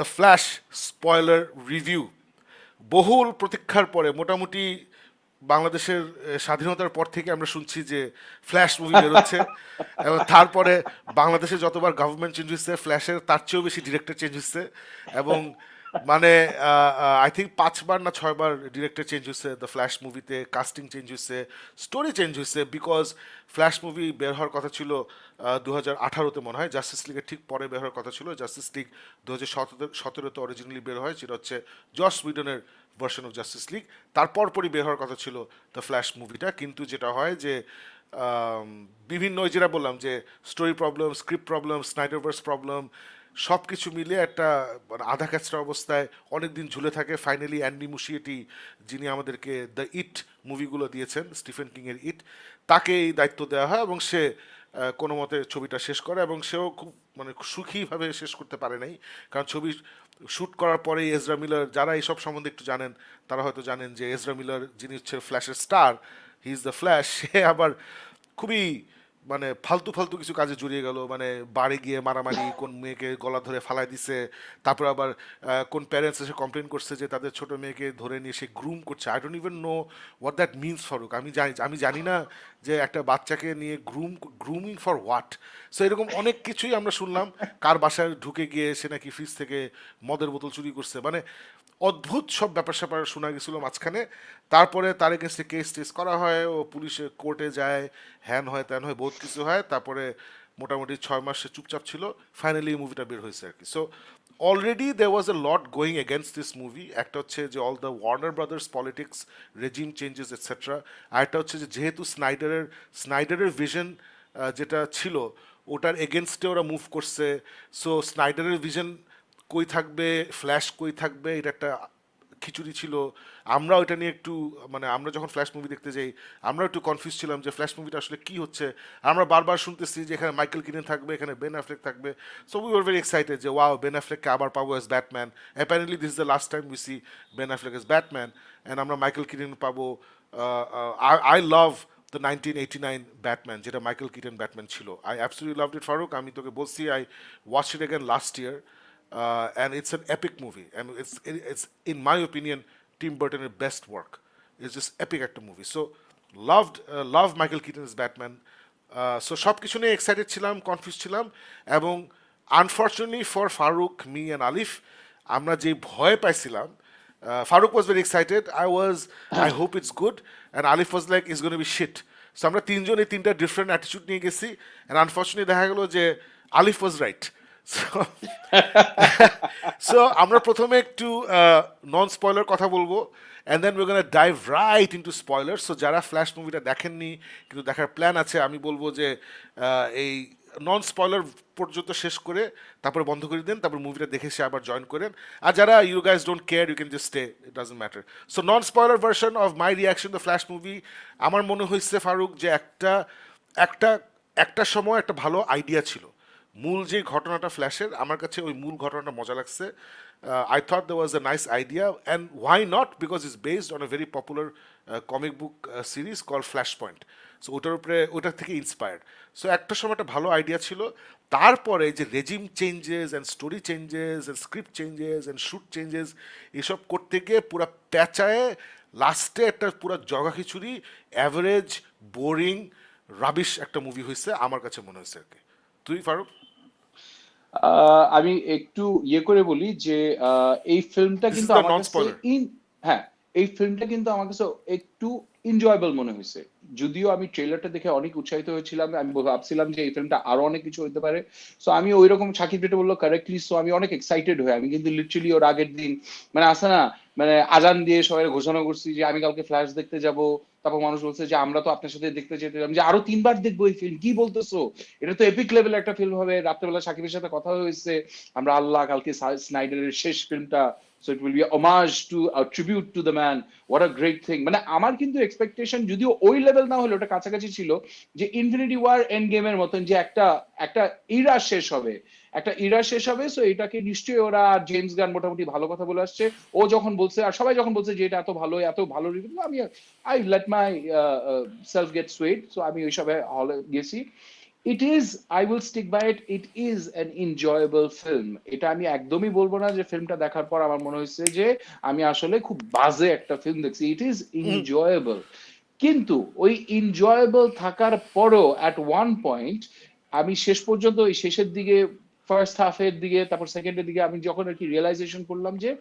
The flash spoiler review. বহুল প্রতীক্ষার পরে মোটামুটি বাংলাদেশের স্বাধীনতার পর থেকে আমরা শুনছি যে ফ্ল্যাশ মুভি বেরোচ্ছে, এবং তারপরে বাংলাদেশে যতবার গভর্নমেন্ট চেঞ্জ হচ্ছে ফ্ল্যাশের তার চেয়েও বেশি ডিরেক্টর চেঞ্জ হচ্ছে, এবং মানে আই থিঙ্ক 5বার না 6বার ডিরেক্টর চেঞ্জ হচ্ছে দ্য ফ্ল্যাশ মুভিতে, কাস্টিং চেঞ্জ হচ্ছে, স্টোরি চেঞ্জ হচ্ছে, বিকজ ফ্ল্যাশ মুভি বের হওয়ার কথা ছিল 2018-তে মনে হয়, জাস্টিস লিগের ঠিক পরে বের হওয়ার কথা ছিল। জাস্টিস লিগ 2017-তে অরিজিনালি বের হয়, যেটা হচ্ছে জস উইডনের ভার্সন অফ জাস্টিস লিগ। তারপর পরই বের হওয়ার কথা ছিল দ্য ফ্ল্যাশ মুভিটা, কিন্তু যেটা হয় যে বিভিন্ন ওই যেটা বললাম যে story problem, script problem, Snyderverse problem, সব কিছু মিলিয়ে একটা মানে আধা ক্যাচরা অবস্থায় অনেক দিন ঝুলে থাকে। ফাইনালি অ্যান্ডি মুশিয়েটি, যিনি আমাদেরকে দ্য ইট মুভিগুলো দিয়েছেন, স্টিফেন কিংয়ের ইট, তাকে এই দায়িত্ব দেওয়া হয়, এবং সে কোনো মতে ছবিটা শেষ করে, এবং সেও খুব মানে সুখীভাবে শেষ করতে পারে নাই। কারণ ছবি শ্যুট করার পরেই এজরা মিলার, যারা এইসব সম্বন্ধে একটু জানেন তারা হয়তো জানেন যে এজরা মিলার যিনি হচ্ছে ফ্ল্যাশের star, he is the flash, সে আবার খুবই মানে ফালতু ফালতু কিছু কাজে জড়িয়ে গেল। মানে বাড়ি গিয়ে মারামারি, কোন মেয়েকে গলা ধরে ফালাই দিছে, তারপর আবার কোন প্যারেন্টস এসে কমপ্লেন করছে যে তাদের ছোট মেয়েকে ধরে নিয়ে সে গ্রুম করছে। I don't even know what that means Farooq. আমি জানি না যে একটা বাচ্চাকে নিয়ে গ্রুমিং ফর হোয়াট। সো এরকম অনেক কিছুই আমরা শুনলাম। কার বাসায় ঢুকে গিয়ে সে নাকি ফ্রিজ থেকে মদের বোতল চুরি করছে, মানে অদ্ভুত সব ব্যাপার স্যাপার শোনা গেছিল মাঝখানে। তারপরে তার এগেনস্টে কেস টেস করা হয়, ও পুলিশে কোর্টে যায়, হ্যান হয় ত্যান হয়, বহুত কিছু হয়। তারপরে মোটামুটি 6 মাস সে চুপচাপ ছিল, ফাইনালি মুভিটা বের হয়েছে আর কি। So already they was a lot going against this movie. একটা হচ্ছে যে all the Warner Brothers politics, regime changes etcetera. আর একটা হচ্ছে যে যেহেতু স্নাইডারের ভিশন যেটা ছিল ওটার এগেনস্টে ওরা মুভ করছে। সো স্নাইডারের ভিশন কই থাকবে, ফ্ল্যাশ কই থাকবে, এটা একটা খিচুড়ি ছিল। আমরা ওইটা নিয়ে একটু মানে আমরা যখন ফ্ল্যাশ মুভি দেখতে যাই আমরা একটু কনফিউজ ছিলাম যে ফ্ল্যাশ মুভিটা আসলে কি হচ্ছে। আমরা বারবার শুনতেছি যে এখানে মাইকেল কিনেন থাকবে, এখানে বেন অ্যাফ্লেক থাকবে। So we were very excited যে ওয়াও, বেন অ্যাফ্লেককে আবার পাবো as Batman. Apparently this is the last time we see Ben Affleck as Batman, and আমরা মাইকেল কিনেন পাবো। আই লাভ দ্য 1989 ব্যাটম্যান, যেটা মাইকেল কিটেন ব্যাটম্যান ছিল। I absolutely loved it Farooq. আমি তোকে বলছি, I watch it again last year, and it's an epic movie. And it's in my opinion Tim Burton's best work. It's just epic একটা movie. So love Michael Keaton's Batman. So সব কিছু নিয়ে excited ছিলাম, confuse ছিলাম, এবং unfortunately for Farooq, me and Alif, আমরা যে ভয় পাইছিলাম, Farouk was very excited. I hope it's good. And Alif was like, it's going to be shit. So আমরা তিনজন এই তিনটা ডিফারেন্ট অ্যাটিটিউড নিয়ে গেছি, and unfortunately দেখা গেল যে আলিফ was right. So সো আমরা প্রথমে একটু নন স্পয়লার কথা বলবো, and then we gonna dive right into spoiler. So যারা ফ্ল্যাশ মুভিটা দেখেননি কিন্তু দেখার প্ল্যান আছে, আমি বলবো যে এই নন স্পয়লার পর্যন্ত শেষ করে তারপরে বন্ধ করে দেন, তারপর মুভিটা দেখে সে আবার জয়েন করেন। আর যারা you guys don't care, you can just stay, it doesn't matter. So non spoiler version of my reaction the Flash movie. আমার মনে হয়েছে ফারুক যে একটা একটা সময় একটা ভালো আইডিয়া ছিল। মূল যে ঘটনাটা ফ্ল্যাশের, আমার কাছে ওই মূল ঘটনাটা মজা লাগছে। I thought that was a nice idea, and why not, because it's based on a very popular comic book series call flash point. So ওটার থেকে ইন্সপায়ার্ড। সো একটা সময় একটা ভালো আইডিয়া ছিল। তারপরে যে regime changes and story changes and script changes and shoot changes, এসব করতে গিয়ে পুরো প্যাঁচায় লাস্টে একটা পুরো জগা খিচুড়ি, অ্যাভারেজ, বোরিং, রাবিশ একটা মুভি হয়েছে আমার কাছে মনে হয়েছে আর কি। তুই ফারুক? আমি একটু করে বলি যে এই ফিল্মটা দিস ইজ কিন্তু দ্য আমার নন কাছে স্পয়লার। হ্যাঁ, এই ফিল্মটা কিন্তু আমার কাছে একটু এনজয়েবল মনে হয়েছে। যদিও আমি ট্রেলারটা দেখে অনেক উৎসাহিত হয়েছিলাম, আমি ভাবছিলাম যে এই ফিল্মটা আরো অনেক কিছু হতে পারে। সো আমি ওই রকম সাকিব যেটা বললো কারেক্টলি, সো আমি অনেক এক্সাইটেড হয়ে আমি কিন্তু লিটারালি ওর আগের দিন মানে আসে না, মানে আজান দিয়ে সবাই ঘোষণা করছি যে আমি কালকে ফ্ল্যাশ দেখতে যাব। তারপর মানুষ বলছে যে আমরা তো আপনার সাথে দেখতে যেতাম, যে আরো 3বার দেখবো এই ফিল্ম, কি বলতেছো, এটা তো এপিক লেভেল একটা ফিল্ম হবে। রাত্রেবেলা সাকিবের সাথে কথা হয়েছে, আমরা আল্লাহ কালকে স্নাইডারের শেষ ফিল্মটা, so it will be homage to tribute to the man, what a great thing. মানে আমার কিন্তু এক্সপেকটেশন যদিও ওই লেভেল না হলে ওটা কাছাকাছি ছিল, যে ইনফিনিটি ওয়ার এন্ড গেমের মতন যে একটা একটা ইরা শেষ হবে, একটা ইরা শেষ হবে। সো এটাকে নিশ্চয়ই ওরা, জেমস গান মোটামুটি ভালো কথা বলে আসছে। ও যখন বলছে আর সবাই যখন বলছে যে এটা এত ভালো রিভিউ, আমি I let myself get swayed. So আমি ওই সবে হলে গেছি। It is, I will stick by it, it is an enjoyable film. এটা আমি একদমই বলবো না যে ফিল্মটা দেখার পর আমার মনে হয়েছে যে আমি আসলে খুব বাজে একটা ফিল্ম দেখছি। It is enjoyable. কিন্তু ওই এনজয়েবল থাকার পরও অ্যাট ওয়ান পয়েন্ট আমি শেষ পর্যন্ত ওই শেষের দিকে, ফার্স্ট হাফের দিকে, তারপর সেকেন্ডের দিকে আমি যখন আর কি রিয়েলাইজেশন করলাম যে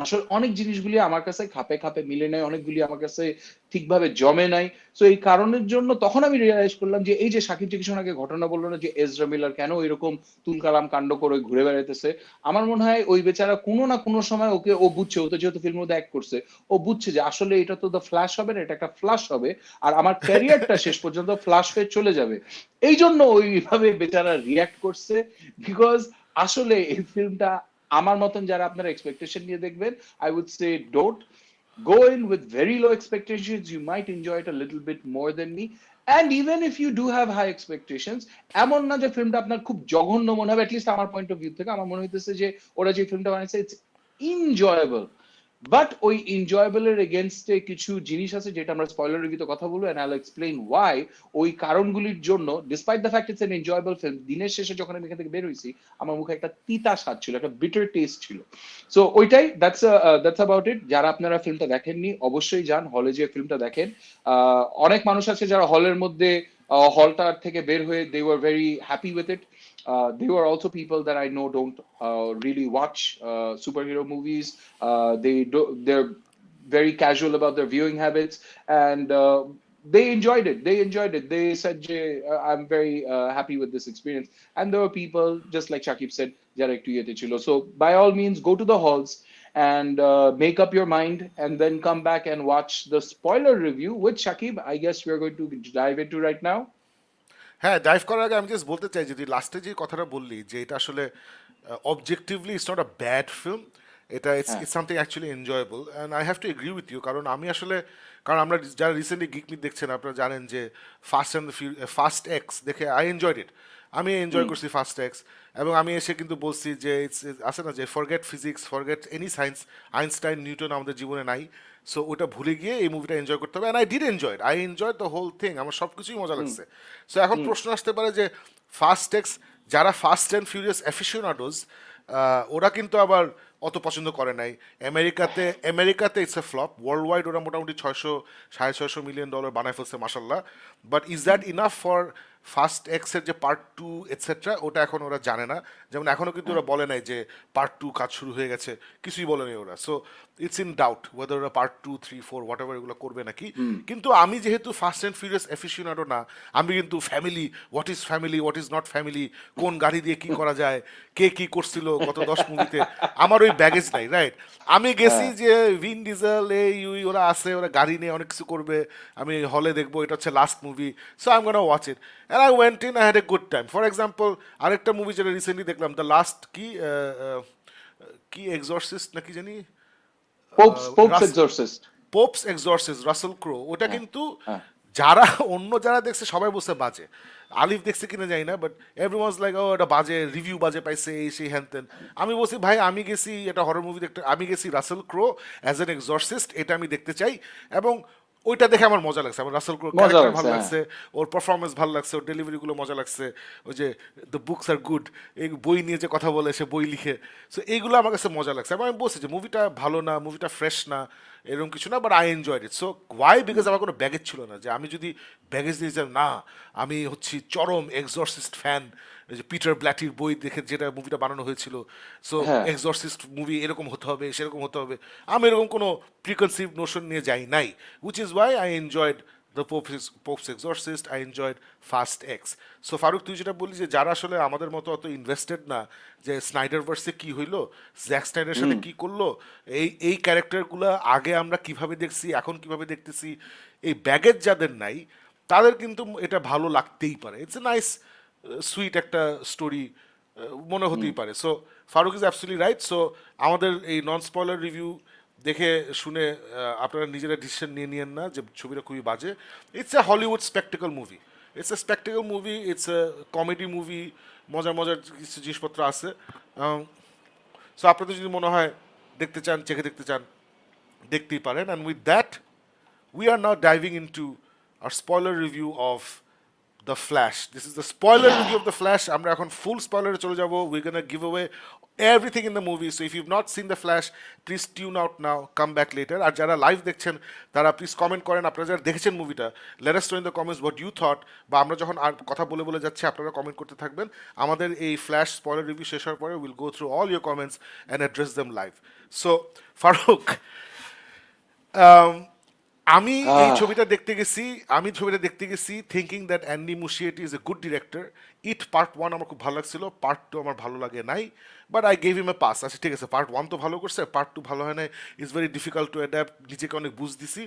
আসলে অনেক জিনিসগুলি আমার কাছে খাপে খাপে মিলে নাই, অনেকগুলি আমার কাছে ঠিকভাবে জমে নাই। তো এই কারণের জন্য তখন আমি রিয়েলাইজ করলাম যে এই যে সাকিব যে কিছুক্ষণ আগে ঘটনা বললো না যে এজরা মিলার কেন এরকম তুলকালাম কাণ্ড করে ঘুরে বেড়াইতেছে, আমার মনে হয় ওই বেচারা কোনো না কোনো সময় ওকে, ও বুঝছে, ও তো যেহেতু ফিল্মের মধ্যে অ্যাক্ট করছে, ও বুঝছে যে আসলে এটা তো দ্য ফ্ল্যাশ হবে না, এটা একটা ফ্লাশ হবে, আর আমার ক্যারিয়ারটা শেষ পর্যন্ত ফ্লাশ হয়ে চলে যাবে। এই জন্য ওইভাবে বেচারা রিয়াক্ট করছে। বিকজ আসলে এই ফিল্মটা আমার মতন যারা আপনারা এক্সপেকটেশন নিয়ে দেখবেন, I would say don't go in with very low expectations. You might enjoy it a little bit more than me. And even if you do have high expectations, এমন না যে ফিল্মটা আপনার খুব জঘন্য মনে হবে। অ্যাটলিস্ট আমার পয়েন্ট অফ ভিউ থেকে আমার মনে হইতেছে যে ওরা যে ফিল্মটা বানাইছে ইটস এনজয়েবল। বাট ওই এনজয়েবলের এগেনস্টে কিছু জিনিস আছে যেটা আমরা স্পয়লার রিভিউতে কথা বলবো, and I will explain why. ওই কারণগুলির জন্য despite the fact it's an enjoyable film, দিনের শেষে যখন আমি এখান থেকে বের হইছি আমার মুখে একটা তিতা স্বাদ ছিল, একটা বিটার টেস্ট ছিল। সো ওইটাই, দ্যাটস অ্যাবাউট ইট। যারা আপনারা ফিল্মটা দেখেননি অবশ্যই যান হলে, যে ফিল্মটা দেখেন। অনেক মানুষ আছে যারা হলের মধ্যে হলটার থেকে বের হয়ে they were very happy with it. There were also people that I know don't really watch superhero movies. They're very casual about their viewing habits, and they enjoyed it. They enjoyed it. They said, "I'm very happy with this experience." And there were people, just like Shakib said, যারা একটু ইয়েতে ছিল। So by all means, go to the halls and make up your mind, and then come back and watch the spoiler review, which Shakib, I guess we're going to dive into right now. হ্যাঁ, dive করার আগে আমি just বলতে চাই, যদি লাস্টে যে কথাটা বললি যে এটা আসলে objectively it's not a bad film, এটা ইটস হ্যাঁ, it's something actually enjoyable, and I have to agree with you. কারণ আমি আসলে, কারণ আমরা যারা রিসেন্টলি গিক মিট দেখছেন আপনারা জানেন যে ফাস্ট এক্স দেখে আই এনজয়েড ইট। আমি এনজয় হুম, করছি ফার্স্ট এক্স, এবং আমি এসে কিন্তু বলছি যে ইটস আছে না যে forget physics, forget any science, Einstein Newton আমাদের জীবনে নাই। সো ওটা ভুলে গিয়ে এই মুভিটা এনজয় করতে হবে, and I did enjoy, I enjoy the whole thing, আমার সব কিছুই মজা হুম, লাগছে। সো এখন হুম, প্রশ্ন আসতে পারে যে ফার্স্ট এক্স, যারা ফাস্ট অ্যান্ড ফিউরিয়াস অ্যাফিশিওনাডোজ, ওরা কিন্তু আবার অত পছন্দ করে নাই। আমেরিকাতে it's a flop, world wide ওরা মোটামুটি 600-650 মিলিয়ন ডলার বানায় ফেলছে মাসাল্লাহ। But is that enough for first এক্সের যে পার্ট টু এটসেট্রা, ওটা এখন ওরা জানে না। যেমন এখনও কিন্তু হ্যাঁ, ওরা বলে নাই যে পার্ট টু কাজ শুরু হয়ে গেছে, কিছুই বলেনি ওরা। So it's in doubt weather ওরা পার্ট 2, 3, 4 হোয়াট এভার এগুলো করবে নাকি। হুম, কিন্তু আমি যেহেতু ফার্স্ট অ্যান্ড ফিউরিয়াস অ্যাফিশিওনাডো না, আমি কিন্তু family, family, what is not family, কোন গাড়ি দিয়ে কি করা যায়, কে কি করছিল গত 10 মুভিতে, আমার ওই ব্যাগেজ নাই, রাইট। আমি গেছি হ্যাঁ, যে ভিন ডিজেল এই উই ওরা আছে, ওরা গাড়ি নিয়ে অনেক কিছু করবে, আমি হলে দেখবো, এটা হচ্ছে last movie, so I am gonna watch it, and I went in, I had a good time. For example, আরেকটা মুভি যেটা রিসেন্টলি দেখলাম, দ্য লাস্ট কি এক্সরসিস্ট নাকি জানি, পোপস এক্সorcist। পোপস এক্সরসিস্ট, রাসেল ক্রো, ওটা হ্যাঁ, কিন্তু হ্যাঁ, যারা অন্য যারা দেখছে সবাই বলছে বাজে, আলিফ দেখছে কিনা জানি না, বাট এভরিওয়ানস লাইক ও এটা বাজে, রিভিউ বাজে পাইছে, এই সেই হ্যান ত্যান। আমি বলছি ভাই, আমি গেছি এটা হরর মুভি দেখতে, আমি গেছি রাসেল ক্রো অ্যাজ এন এক্সরসিস্ট, এটা আমি দেখতে চাই, এবং ওইটা দেখে আমার মজা লাগছে, আমার রাসেল ক্রোর মজা ক্যারেক্টার লাগছে, ভালো হ্যাঁ। লাগছে, ওর পারফরমেন্স ভালো লাগছে, ওর ডেলিভারিগুলো মজা লাগছে, ওই যে দ্য বুকস আর গুড, এই বই নিয়ে যে কথা বলে, সে বই লিখে, সো এইগুলো আমার কাছে মজা লাগছে। এবং আমি বলছি যে মুভিটা ভালো না, মুভিটা ফ্রেশ না, এরকম কিছু না, but I enjoyed it. So why, because আমার কোনো ব্যাগেজ ছিল না, যে আমি যদি ব্যাগেজ দিয়ে যেতাম, না আমি হচ্ছি চরম এক্সরসিস্ট ফ্যান, যে পিটার ব্ল্যাটির বই দেখে যেটা মুভিটা বানানো হয়েছিল, সো হ্যাঁ, এক্সরসিস্ট মুভি এরকম হতে হবে, সেরকম হতে হবে, আমি এরকম কোনো প্রিকনসিভ নোশন নিয়ে যাই নাই, which is why I enjoyed the Pope's Exorcist, I enjoyed Fast X. So Farooq, তুই যেটা বললি যে যারা আসলে আমাদের মতো অত ইনভেস্টেড না, যে স্নাইডারভার্সে কি হইলো, জ্যাক স্নাইডারের সাথে হুম, কি করলো, এই ক্যারেক্টারগুলো আগে আমরা কিভাবে দেখছি, এখন কিভাবে দেখতেছি, এই ব্যাগেজ যাদের নাই, তাদের কিন্তু এটা ভালো লাগতেই পারে, ইটস এ নাইস সুইট একটা স্টোরি মনে হুম, হতেই পারে। So Farooq is absolutely right. So আমাদের এই নন স্পয়লার রিভিউ দেখে শুনে আপনারা নিজেরা ডিসিশন নিয়ে নিয়েন না যে ছবিটা খুবই বাজে। It's a Hollywood spectacle movie, it's a spectacle movie, it's a comedy movie, মজার মজার কিছু জিনিসপত্র আছে। সো আপনাদের যদি মনে হয় দেখতে চান, চেখে দেখতে চান, দেখতেই পারেন। And with that, we are now diving into our spoiler review of the flash. This is the spoiler review of the flash. আমরা এখন ফুল স্পয়লারে চলে যাব। We gonna give away everything in the movie. So if you not seen the flash, please tune out now, come back later. আর যারা live দেখছেন তারা please comment করেন আপনারা যারা দেখেছেন মুভিটা, let us know in the comments what you thought. বা আমরা যখন আর কথা বলে বলে যাচ্ছি আপনারা কমেন্ট করতে থাকবেন। আমাদের এই ফ্ল্যাশ স্পয়লার রিভিউ শেষ হওয়ার পরে will go through all your comments and address them live. So Farooq, আমি এই আহ ছবিটা দেখতে গেছি, thinking that Andy Muschietti is a good director. It part one আমার খুব ভালো লাগছিল, পার্ট টু আমার ভালো লাগে নাই, but I gave him A pass. আচ্ছা ঠিক আছে, পার্ট ওয়ান তো ভালো করছে, পার্ট টু ভালো হয় না, it's very difficult to adapt, নিজেকে অনেক বুঝ দিছি।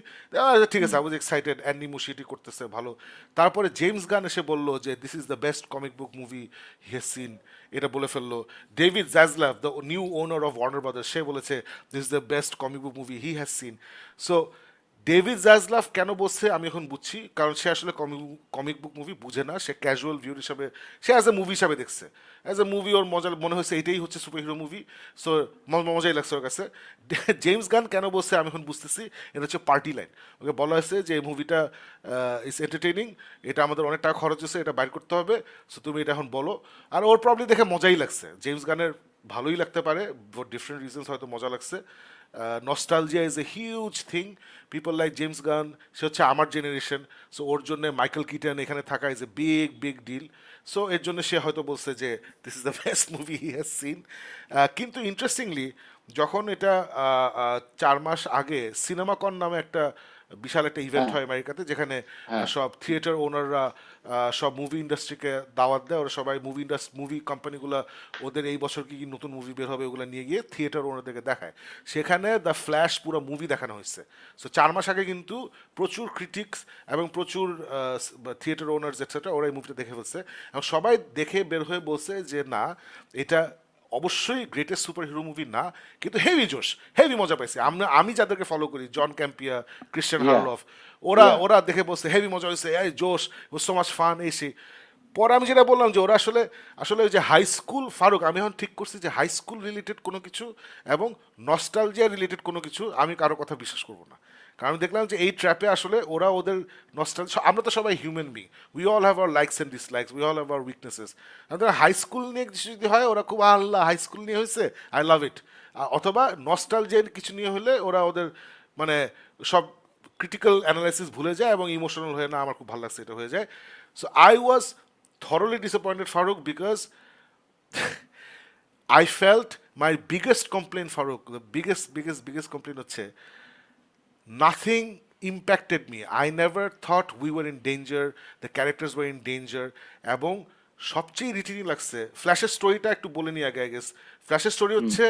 ঠিক আছে, I was excited, Andy Muschietti করতেছে ভালো। তারপরে জেমস গান এসে বললো যে this is the best comic book movie he has seen, এটা বলে ফেললো। David Zaslav, the new owner of Warner Brothers, সে বলেছে this is the best comic book movie he has seen. So David Zaslav কেন বলছে আমি এখন বুঝছি, কারণ সে আসলে কমিক বুক মুভি বুঝে না, সে ক্যাজুয়াল ভিউর হিসাবে, সে অ্যাজ এ মুভি হিসাবে দেখছে, অ্যাজ এ মুভি ওর মজা মনে হয়েছে এটাই হচ্ছে সুপার হিরো মুভি। সো মজাই লাগছে ওর কাছে। জেমস গান কেন বলছে আমি এখন বুঝতেছি, এটা হচ্ছে পার্টি লাইন। ওকে বলা হয়েছে যে এই মুভিটা ইজ এন্টারটেইনিং, এটা আমাদের অনেক টাকা খরচ হয়েছে, এটা বাইর করতে হবে, সো তুমি এটা এখন বলো। আর ওর প্রবলি দেখে মজাই লাগছে, জেমস গানের ভালোই লাগতে পারে, ফর ডিফারেন্ট রিজনস হয়তো মজা লাগছে। Nostalgia is a huge thing, people like James Gunn, সে হচ্ছে আমার জেনারেশন, সো ওর জন্য মাইকেল কিটন এখানে থাকা is a big big deal. So এর জন্য সে হয়তো বলছে যে this is the best movie he has seen. কিন্তু ইন্টারেস্টিংলি যখন এটা 4 মাস আগে সিনেমাকন নামে একটা বিশাল একটা ইভেন্ট হ্যাঁ, হয় আমেরিকাতে, যেখানে হ্যাঁ, সব থিয়েটার ওনাররা সব মুভি ইন্ডাস্ট্রিকে দাওয়াত দেয়, ওরা সবাই মুভি কোম্পানিগুলো ওদের এই বছর কি কি নতুন মুভি বের হবে ওগুলো নিয়ে গিয়ে থিয়েটার ওনারদেরকে দেখায়। সেখানে দ্য ফ্ল্যাশ পুরো মুভি দেখানো হয়েছে। সো 4 মাস আগে কিন্তু প্রচুর ক্রিটিক্স এবং প্রচুর থিয়েটার ওনার্স এটসেট্রা ওরা এই মুভিটা দেখে ফেলছে, এবং সবাই দেখে বের হয়ে বলছে যে না, এটা অবশ্যই গ্রেটেস্ট সুপার হিরো মুভি না, কিন্তু হেভি জোশ, হেভি মজা পাইছে। আমি যাদেরকে ফলো করি, জন ক্যাম্পিয়া, ক্রিশ্চিয়ান ইয়া, হারলফ, ওরা ইয়া, ওরা দেখে বলছে হেভি মজা হয়েছে, এই জোশ, সো মাচ ফান, এই সেই। পরে আমি যেটা বললাম যে ওরা আসলে আসলে ওই যে হাই স্কুল, ফারুক আমি এখন ঠিক করছি যে হাই স্কুল রিলেটেড কোনো কিছু এবং নস্টালজিয়া রিলেটেড কোনো কিছু আমি কারো কথা বিশ্বাস করবো না। কারণ আমি দেখলাম যে এই ট্র্যাপে আসলে ওরা ওদের নস্টালজিয়া, আমরা তো সবাই human being, we all have our likes and dislikes, we all have our weaknesses. High school নিয়ে কিছু যদি হয় ওরা খুব আল্লাহ হাই স্কুল নিয়ে হয়েছে, আই লাভ ইট। অথবা নস্টালজিয়ার কিছু নিয়ে হলে ওরা ওদের মানে সব ক্রিটিক্যাল অ্যানালাইসিস ভুলে যায় এবং ইমোশনাল হয়ে না আমার খুব ভালো লাগছে এটা হয়ে যায়। So I was thoroughly disappointed, Farooq, because I felt my biggest complaint, Farooq, the biggest complaint হচ্ছে nothing impacted me. I never thought we were in danger, the characters were in danger, এবং সবচেয়ে irritating লাগছে ফ্ল্যাশের স্টোরিটা একটু বলে নিই আগে। I guess ফ্ল্যাশের story হচ্ছে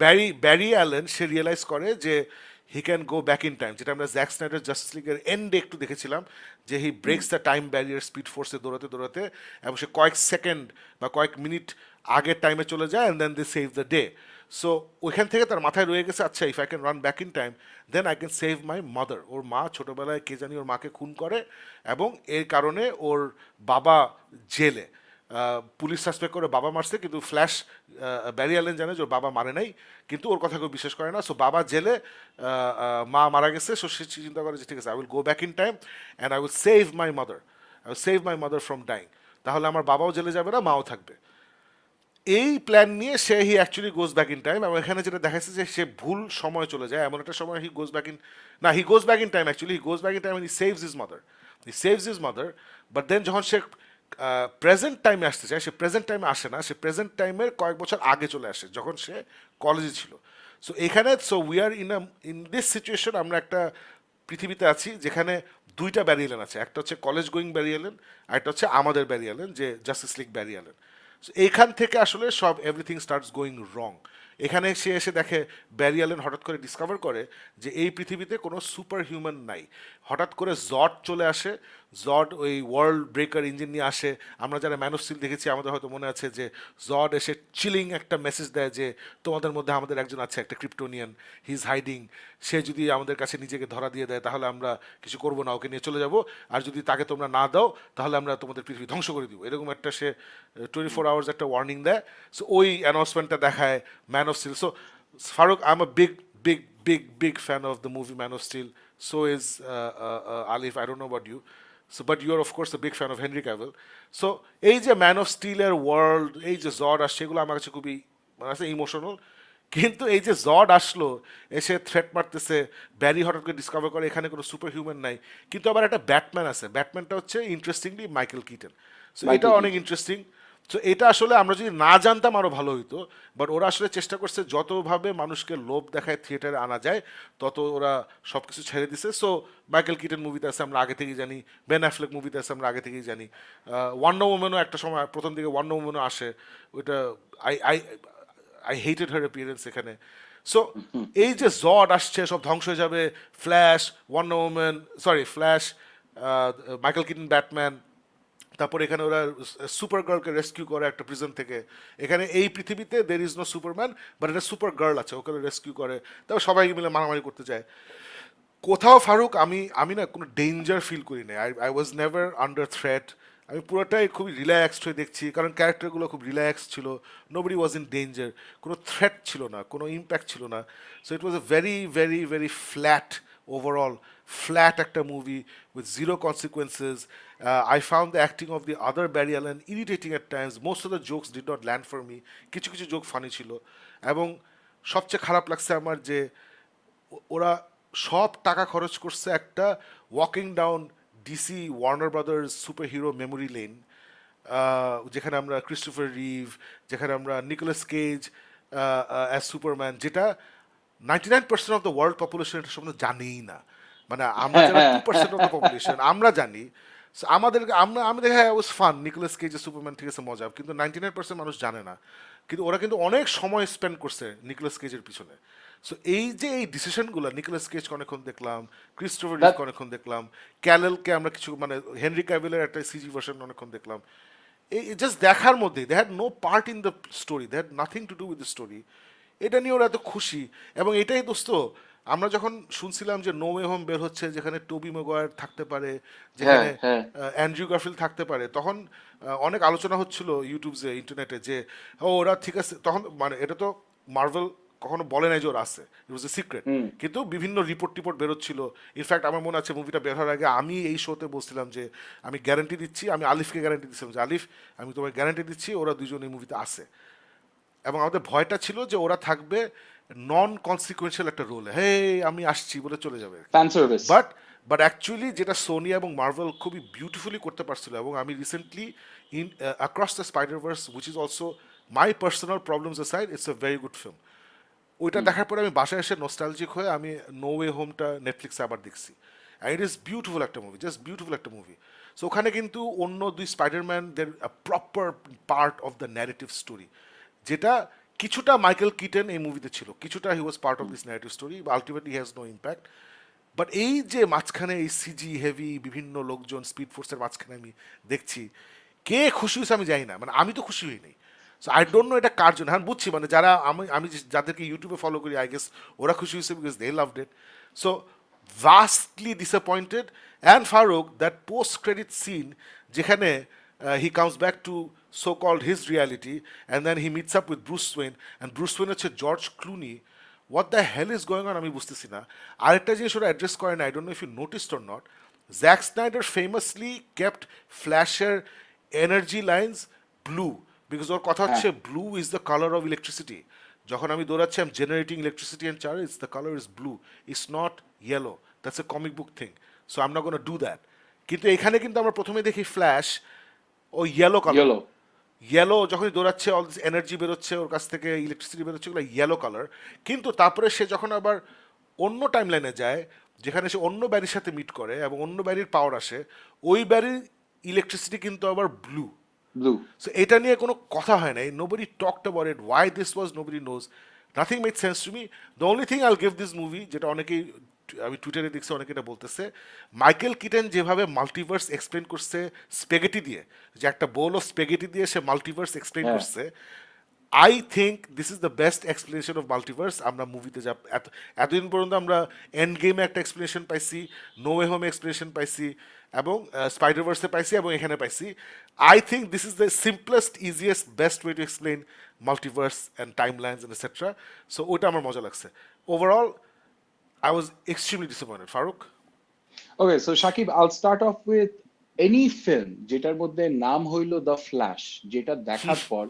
ব্যারি ব্যারি অ্যালেন সে রিয়েলাইজ করে যে he can go back in time, যেটা আমরা জ্যাক স্নাইডার জাস্টিস লিগের এন্ডে একটু দেখেছিলাম, যে he breaks the time barrier speed ফোর্সে দৌড়াতে দৌড়াতে, এবং সে কয়েক সেকেন্ড বা কয়েক মিনিট আগের টাইমে চলে যায়, and then they save the day. So ওইখান থেকে তার মাথায় রয়ে গেছে, আচ্ছা if I can run back in time then I can save my mother. ওর মা ছোটোবেলায় কে জানি ওর মাকে খুন করে, এবং এর কারণে ওর বাবা জেলে, পুলিশ সাসপেক্ট করে বাবা মারছে, কিন্তু ফ্ল্যাশ ব্যারি অ্যালেন জানে যে ওর বাবা মারে নাই, কিন্তু ওর কথা কেউ বিশ্বাস করে না। সো বাবা জেলে, মা মারা গেছে, সো সে চিন্তা করে যে ঠিক আছে I will go back in time and I will save my mother, I will save my mother from dying. তাহলে আমার বাবাও জেলে যাবে না, মাও থাকবে। এই প্ল্যান নিয়ে সে he actually goes back in time, এবং এখানে যেটা দেখাচ্ছে যে সে ভুল সময় চলে যায়, এমন একটা সময় হি গোজ ব্যাক ইন, না he goes back in time, actually he goes back in time he saves his mother, but then যখন সে প্রেজেন্ট টাইমে আসতে চায়, সে প্রেজেন্ট টাইমে আসে না, সে প্রেজেন্ট টাইমের কয়েক বছর আগে চলে আসে যখন সে কলেজে ছিল। সো এখানে so we are in this situation, আমরা একটা পৃথিবীতে আছি যেখানে দুইটা ব্যারিয়েলেন আছে, একটা হচ্ছে কলেজ গোয়িং ব্যারিয়েলেন, আর একটা হচ্ছে আমাদের ব্যারিয়েলেন যে জাস্টিস লিগ ব্যারিয়েলেন। এইখান থেকে আসলে সব এভরিথিং স্টার্টস গোয়িং রং। এখানে সে এসে দেখে ব্যারি অ্যালেন হঠাৎ করে ডিসকভার করে যে এই পৃথিবীতে কোনো সুপার হিউম্যান নাই। হঠাৎ করে জড চলে আসে, জড ওই ওয়ার্ল্ড ব্রেকার ইঞ্জিন নিয়ে আসে। আমরা যারা ম্যান অফ স্টিল দেখেছি আমাদের হয়তো মনে আছে যে জড এসে চিলিং একটা মেসেজ দেয় যে তোমাদের মধ্যে আমাদের একজন আছে, একটা ক্রিপ্টোনিয়ান, হি ইজ হাইডিং, সে যদি আমাদের কাছে নিজেকে ধরা দিয়ে দেয় তাহলে আমরা কিছু করবো না, ওকে নিয়ে চলে যাব, আর যদি তাকে তোমরা না দাও তাহলে আমরা তোমাদের পৃথিবী ধ্বংস করে দিব, এরকম একটা সে 24 আওয়ার্স একটা ওয়ার্নিং দেয়। সো ওই অ্যানাউন্সমেন্টটা দেখায় Man of Steel. So Farooq, I am a big big big big fan of the movie Man of Steel. So is Alif. I don't know about you. So, but you're of course a big fan of Henry Cavill. So এই যে man of স্টিলের world, এই যে জড আসছে, এগুলো আমার কাছে খুবই মানে আছে ইমোশনাল। কিন্তু এই যে জড আসলো, এসে থ্রেট মারতেছে, ব্যারি হঠাৎ করে ডিসকভার করে এখানে কোনো সুপার হিউম্যান নাই, কিন্তু আবার একটা ব্যাটম্যান আছে, ব্যাটম্যানটা হচ্ছে ইন্টারেস্টিংলি মাইকেল কিটন। সো এটা মাইকেল অনেক কিটন। ইন্টারেস্টিং। তো এটা আসলে আমরা যদি না জানতাম আরো ভালো হইতো, বাট ওরা আসলে চেষ্টা করছে যতভাবে মানুষকে লোভ দেখায় থিয়েটারে আনা যায় তত ওরা সবকিছু ছেড়ে দিছে। সো মাইকেল কিটন মুভিতে আছে আমরা আগে থেকেই জানি, বেন অ্যাফ্লেক মুভিতে আছে আমরা আগে থেকেই জানি, ওয়ান্ডার ওম্যানও একটা সময় প্রথম দিকে ওয়ান্ডার ওম্যানও আসে, ওইটা I I I hated her appearance এখানে। সো এই যে জড আসছে সব ধ্বংস হয়ে যাবে, flash, wonder woman, sorry flash, Michael ketone Batman, তারপর এখানে ওরা সুপার গার্লকে রেস্কিউ করে একটা প্রিজন থেকে। এখানে এই পৃথিবীতে there is no Superman, but একটা সুপার গার্ল আছে, ওকে রেস্কিউ করে, তারপর সবাই মিলে মারামারি করতে যায়। কোথাও ফারুক আমি আমি না কোনো ডেঞ্জার ফিল করি না, I was never under threat. আমি পুরোটাই খুবই রিল্যাক্সড হয়ে দেখছি, কারণ ক্যারেক্টারগুলো খুব রিল্যাক্স ছিল, নোবডি ওয়াজ ইন ডেঞ্জার, কোনো থ্রেট ছিল না, কোনো ইম্প্যাক্ট ছিল না। So it was a very very very flat overall, flat একটা movie with zero consequences. I found the acting of the other Barry Allen irritating at times. Most of the jokes did not land for me. কিছু কিছু joke funny ছিল, এবং সবচেয়ে খারাপ লাগছে আমার যে ওরা সব টাকা খরচ করছে একটা walking down DC Warner brothers super hero memory lane, যেখানে আমরা ক্রিস্টোফার রিভ, যেখানে আমরা নিকোলাস কেজ অ্যাজ সুপারম্যান, যেটা 99% অফ দ্য ওয়ার্ল্ড পপুলেশন এটা সম্বন্ধে জানেই না। মানে আমরা যারা 2% অফ দ্য পপুলেশন আমরা জানি। So আমাদের আমাদের হ্যাঁ ওয়াজ ফান, নিকোলাস কেজের সুপারম্যান ঠিক আছে মজা, কিন্তু 99% মানুষ জানে না। কিন্তু ওরা কিন্তু অনেক সময় স্পেন্ড করছে নিকোলাস কেজের পিছনে। সো এই যে এই ডিসিশনগুলো, নিকোলাস কেজকে অনেকক্ষণ দেখলাম, ক্রিস্টোফার That রিভকে অনেকক্ষণ দেখলাম, ক্যালেলকে আমরা কিছু মানে হেনরি ক্যাভিলের একটা সিজি ভার্সন অনেকক্ষণ দেখলাম, এই জাস্ট দেখার মধ্যে they had no part in the story, they had nothing to do with the story. এটা নিয়ে ওরা এত খুশি। এবং এটাই দোস্ত, আমরা যখন শুনছিলাম যে নো ওয়ে হোম বের হচ্ছে, যেখানে টোবি ম্যাগুয়ার থাকতে পারে, হ্যাঁ, যেখানে হ্যাঁ। অ্যান্ড্রু গারফিল্ড থাকতে পারে, তখন অনেক আলোচনা হচ্ছিল ইউটিউবে ইন্টারনেটে যে ও ওরা ঠিক আছে, তখন মানে এটা তো মার্ভেল কখনো বলে নাই যে ওরা আছে, ইট ওয়াজ এ সিক্রেট, হুম। কিন্তু বিভিন্ন রিপোর্ট টিপোর্ট বেরোচ্ছিল। ইনফ্যাক্ট আমার মনে আছে মুভিটা বের হওয়ার আগে আমি এই শোতে বলছিলাম যে আমি গ্যারান্টি দিচ্ছি, আমি আলিফকে গ্যারান্টি দিচ্ছিলাম যে আলিফ আমি তোমায় গ্যারান্টি দিচ্ছি ওরা দুজন এই মুভিতে আছে। এবং আমাদের ভয়টা ছিল যে ওরা থাকবে নন কনসিকুয়েন্সিয়াল একটা রোলে, হে আমি আসছি বলে চলে যাবে। Fan service. But but actually যেটা সোনি এবং মার্ভেল খুবই বিউটিফুলি করতে পারছিল, এবং আমি recently in across the Spiderverse, which is also my personal problems aside, it's a very good film. ওইটা দেখার পরে আমি বাসায় এসে নস্টালজিক হয়ে আমি নো ওয়ে হোমটা নেটফ্লিক্সে আবার দেখছি, অ্যান্ড ইট ইজ বিউটিফুল একটা মুভি, জাস্ট বিউটিফুল একটা মুভি। সো ওখানে কিন্তু অন্য দুই স্পাইডারম্যান দের proper part of the narrative story, যেটা কিছুটা মাইকেল কিটন এই মুভিতে ছিল, কিছুটা he was part of this narrative story, ultimately has no impact. But এই যে মাঝখানে এই সিজি হেভি বিভিন্ন লোকজন স্পিড ফোর্সের মাঝখানে আমি দেখছি, কে খুশি হয়েছে আমি জানি না, মানে আমি তো খুশি হইনি। সো আই ডোন্ট নো এটা কার জন্য। হ্যাঁ বুঝছি, মানে যারা আমি আমি যাদেরকে ইউটিউবে ফলো করি আই গেস ওরা খুশি হয়েছে because they loved it. So vastly disappointed. And Farooq, that post credit scene যেখানে he comes back to so called his reality and then he meets up with Bruce Wayne, and Bruce Wayne হচ্ছে George Clooney. What the hell is going on আমি বুঝতেছি না। আরেকটা জিনিস ওরা address করে না, I don't know if you noticed or not, Zack Snyder famously kept ফ্ল্যাশের এনার্জি লাইন্স ব্লু, বিকজ ওর কথা হ্যাঁ। হচ্ছে blue is the colour of electricity. যখন আমি দৌড়াচ্ছি I am generating electricity and charge, it's the colour is blue, it's not yellow, that's a comic book thing, so I am not gonna do that. কিন্তু এখানে কিন্তু আমরা প্রথমে দেখি Flash ও ইয়েলো কালার, ইয়েলো। ইয়েলো যখনই দৌড়াচ্ছে all this energy বেরোচ্ছে ওর কাছ থেকে, ইলেকট্রিসিটি বেরোচ্ছে, ওগুলো ইয়েলো কালার। কিন্তু তারপরে সে যখন আবার অন্য টাইম লাইনে যায়, যেখানে সে অন্য ব্যারির সাথে মিট করে এবং অন্য ব্যারির পাওয়ার আসে, ওই ব্যারির ইলেকট্রিসিটি কিন্তু আবার ব্লু। ব্লু। সো এটা নিয়ে কোনো কথা হয় নাই, nobody talked about it, why this was nobody nose, nothing made sense to me. The only thing আইল গিভ দিস মুভি, যেটা অনেকেই আমি টুইটারে দেখছি অনেকে এটা বলতেছে, মাইকেল কিটন যেভাবে মাল্টিভার্স এক্সপ্লেন করছে স্পেগেটি দিয়ে, যে একটা বোল অফ স্পেগেটি দিয়ে সে মাল্টিভার্স এক্সপ্লেন হ্যাঁ। করছে, I think this is the best explanation of multiverse আমরা মুভিতে যা এতদিন পর্যন্ত আমরা এন্ড গেমে একটা এক্সপ্লেনেশন পাইছি, নো ওয়ে হোমে এক্সপ্লেনেশন পাইছি, এবং স্পাইডারভার্সে পাইছি, এবং এখানে পাইছি। I think this is the simplest easiest best way to explain multiverse and timelines and etcetera. So ওইটা আমার মজা লাগছে overall. I was extremely disappointed. Farooq? Okay so Shakib Al start off with any film যেটার মধ্যে নাম হইলো the Flash, যেটা দেখার পর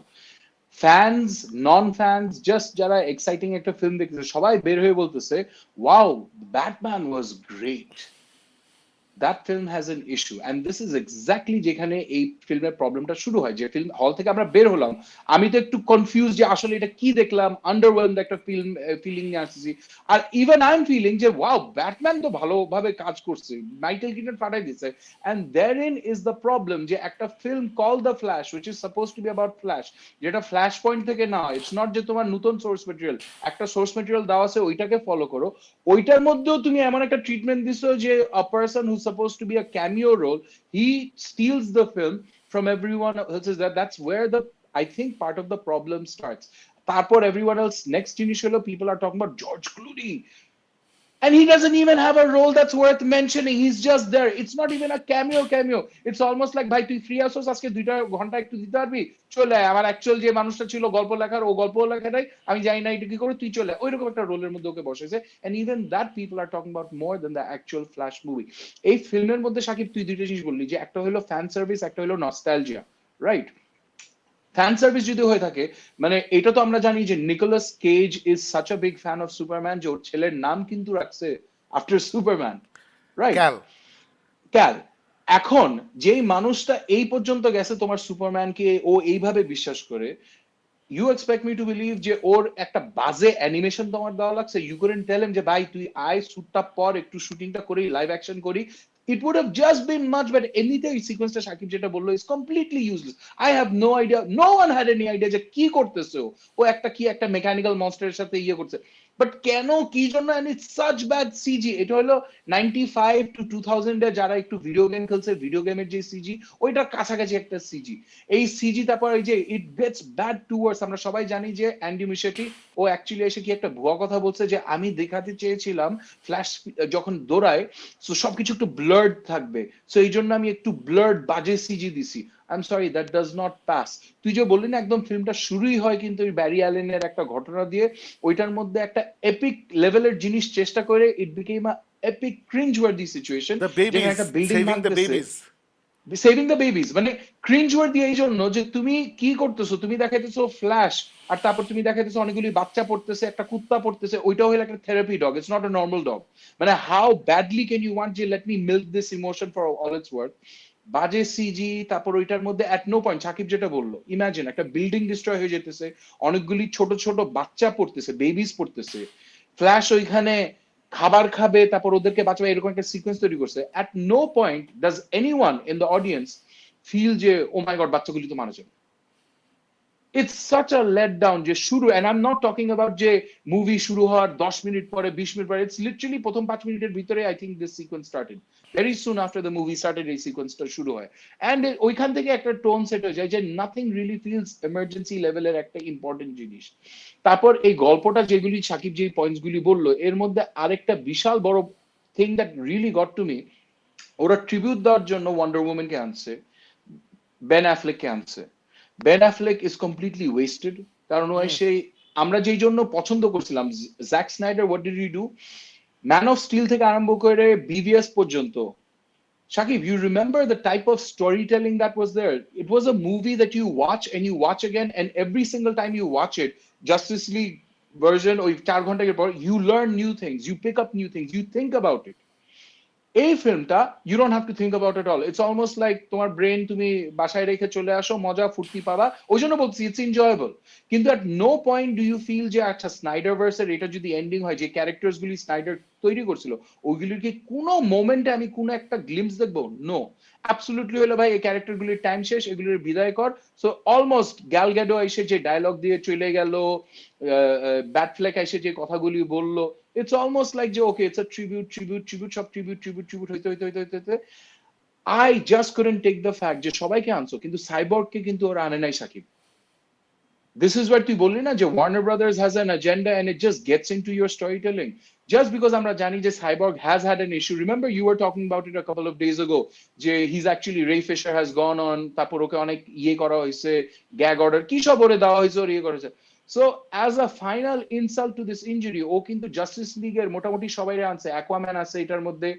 ফ্যানস নন ফ্যানস জাস্ট যারা এক্সাইটিং একটা ফিল্ম দেখতেছে সবাই বের হয়ে বলতেছে wow Batman was great, that film has an issue and this is exactly যেখানে এই ফিল্মের প্রবলেমটা শুরু হয়। যে ফিল্ম হল থেকে আমরা বের হলাম, আমি তো একটু কনফিউজ যে আসলে এটা কি দেখলাম, আন্ডারওয়েলড একটা ফিলিং নিয়ে আসছি। আর ইভেন আই এম ফিলিং যে ওয়াও ব্যাটম্যান তো ভালোভাবে কাজ করছে, মাইকেল কিটন ফাটাই দিচ্ছে। And therein is the problem যে একটা ফিল্ম call the Flash which is supposed to be about Flash, যেটা ফ্ল্যাশ পয়েন্ট থেকে না, ইটস নট যে তোমার নতুন সোর্স ম্যাটেরিয়াল, একটা সোর্স ম্যাটেরিয়াল দেওয়া আছে ওইটাকে ফলো করো। ওইটার মধ্যেও তুমি এমন একটা ট্রিটমেন্ট দিছো যে a person who's supposed to be a cameo role, he steals the film from everyone else. That's where the, I think, part of the problem starts. তারপর everyone else, next initial people are talking about George Clooney, and he doesn't even have a role that's worth mentioning. He's just there. It's not even a cameo. It's almost like ভাই তুই free আসোস আজকে 2টা ঘন্টা একটু দিতে পারবি, চলে আয়। আমার অ্যাকচুয়াল যে মানুষটা ছিল গল্প লেখার, ও গল্প লেখা নাই, আমি জানি না এটা কি করে, তুই চলে ওইরকম একটা রোলের মধ্যে ওকে বসেছে। and even that people are talking about more than the actual Flash movie. এই ফিল্মের মধ্যে সাকিব তুই দুইটা জিনিস বললি, যে একটা হলো ফ্যান সার্ভিস, একটা হলো নস্টালজিয়া, রাইট? ফ্যান সার্ভিস যদি হয়ে থাকে, মানে এটা তো আমরা জানি যে Nicolas Cage is such a big fan of Superman যে ওর ছেলের নাম কিন্তু রাখছে after Superman, right? Kal. Kal. এখন যেই মানুষটা এই পর্যন্ত গেছে তোমার সুপারম্যানকে ও এইভাবে বিশ্বাস করে, you expect me to believe যে ওর একটা বাজে অ্যানিমেশন তোমার দেওয়া লাগছে? ইউ couldn't tell him যে ভাই তুই আয় স্যুটটা পর একটু শুটিংটা করি, লাইভ অ্যাকশন করি? It would have just been much better. এমনিতে এই সিকোয়েন্সটা সাকিব যেটা বললো is completely useless. I have no idea, no one had any idea যে কি করতেছে ও। ও একটা কি একটা মেকানিক্যাল মনস্টারের সাথে ইয়ে করছে, বাট কেন কি জন্য? And it's such bad CG. এটা হলো 95 to 2000 এ যারা একটু ভিডিও গেম খেলছে, ভিডিও গেমের যে সিজি ওইটার কাছাকাছি একটা সিজি। এই সিজি তারপর এই যে ইট গেটস ব্যাড টুয়ার্ডস, আমরা সবাই জানি যে অ্যান্ডি মিশেটি ও অ্যাকচুয়ালি এসে কি একটা ভুয়া কথা বলছে যে আমি দেখাতে চেয়েছিলাম ফ্ল্যাশ যখন দৌড়ায় সো সবকিছু একটু ব্লার্ড থাকবে, সো এই জন্য আমি একটু ব্লার্ড বাজে সিজি দিছি। I am sorry, that does not pass. তুই যে বললি না একদম ফিল্মটা শুরুই হয় কিন্তু ওই ব্যারি অ্যালেনের একটা ঘটনা দিয়ে, ওইটার মধ্যে একটা এপিক লেভেলের জিনিস চেষ্টা করে it became a epic cringe worthy situation, the যেখানে বেবিজ, একটা বিল্ডিং সেভিং দ্য ভাঙতেছে। বেবিজ। সেভিং দ্য বেবিজ মানে ক্রিঞ্জ ওয়ার্দি এই জন্য যে তুমি কি করতেছো, তুমি দেখাইতেছো ফ্ল্যাশ আর তারপর তুমি দেখাইতেছো অনেকগুলি বাচ্চা পড়তেছে, একটা কুত্তা পড়তেছে, ওইটা হলো একটা therapy dog, it's not a normal dog. মানে how badly can you want যে let me milk this emotion for all it's worth? বাজে সিজি, তারপর ওইটার মধ্যে এট নো পয়েন্ট সাকিব যেটা বললো, ইমাজিন একটা বিল্ডিং ডিস্ট্রয় হয়ে যেতেছে, অনেকগুলি ছোট ছোট বাচ্চা পড়তেছে, বেবিজ পড়তেছে, ফ্ল্যাশ ওইখানে খাবার খাবে, তারপর ওদেরকে বাঁচাবে, এরকম একটা সিকোয়েন্স তৈরি করছে। At no point does anyone in the audience feel যে ও মাই গড বাচ্চাগুলি তো মারা যাবে। It's such a let down যে শুরু, and I am not talking about যে মুভি শুরু হওয়ার 10 মিনিট পরে 20 মিনিট পরে, ইটস লিটারালি প্রথম 5 মিনিটের ভিতরে I think this sequence started, very soon after the movie started এই সিকোয়েন্সটা শুরু হয়। এন্ড ওইখান থেকে একটা টোন সেট হয়ে যায় যে নাথিং রিয়েলি ফিলস এমার্জেন্সি লেভেলের একটা ইম্পর্টেন্ট জিনিস। তারপর এই গল্পটা যেগুলি সাকিব যে পয়েন্টস গুলি বললো, এর মধ্যে আরেকটা বিশাল বড় thing that really got to me, ওরা ট্রিবিউট দেওয়ার জন্য ওয়ান্ডার ওম্যানকে আনছে, বেন অ্যাফ্লেককে আনছে। Ben Affleck is completely wasted, কারণ ও সেই আমরা যেই জন্য পছন্দ করছিলাম Jack Snyder, what did he do? Man of Steel থেকে আরম্ভ করে বিভিএস পর্যন্ত, Shakib, you remember the type of storytelling that was there? It was a movie that you watch and you watch again, and every single time you watch it, Justice League version or 4 ঘন্টা পর, you learn new things, you pick up new things, you think about it. এই ফিল্মটা you don't have to think about it all, it's almost like তোমার brain তুমি বাসায় রেখে চলে আসো, মজা ফুর্তি পাবা, ওই জন্য বলছি ইটস এনজয়েবল। কিন্তু at no point do you feel যে আচ্ছা স্নাইডার ভার্সের এটা যদি এন্ডিং হয়, যে ক্যারেক্টার্স গুলি স্নাইডার তৈরি করছিল ওইগুলির কি কোনো মোমেন্টে আমি কোনো একটা গ্লিমস দেখবো? নো, অ্যাবসলিউটলি হলো ভাই এই ক্যারেক্টার গুলির টাইম শেষ, এগুলির বিদায় কর। সো অলমোস্ট গ্যাল গ্যাডো এসে যে ডায়লগ দিয়ে চলে গেল, ব্যাটফ্লেক এসে যে কথাগুলি বললো, it's almost like okay, it's a tribute হইতে I just couldn't take the fact যে সবাইকে আনছো কিন্তু সাইবর্গকে কিন্তু ওরা আনে নাই সাকিব। This is what তুই বললি না যে Warner Brothers has an agenda and it just gets into your storytelling. Just because আমরা জানি যে Cyborg has had an issue. Remember you were talking about it a couple of days ago যে he's actually, Ray Fisher has gone on, তারপর ওকে অনেক ইয়ে করা হয়েছে, gag order কি সব ওরে দেওয়া হয়েছে, ওর ইয়ে করেছে। So as a final insult to this injury, ও কিন্তু জাস্টিস লিগের মোটামুটি সবাই আনছে। অ্যাকোয়াম্যান আছে এটার মধ্যে,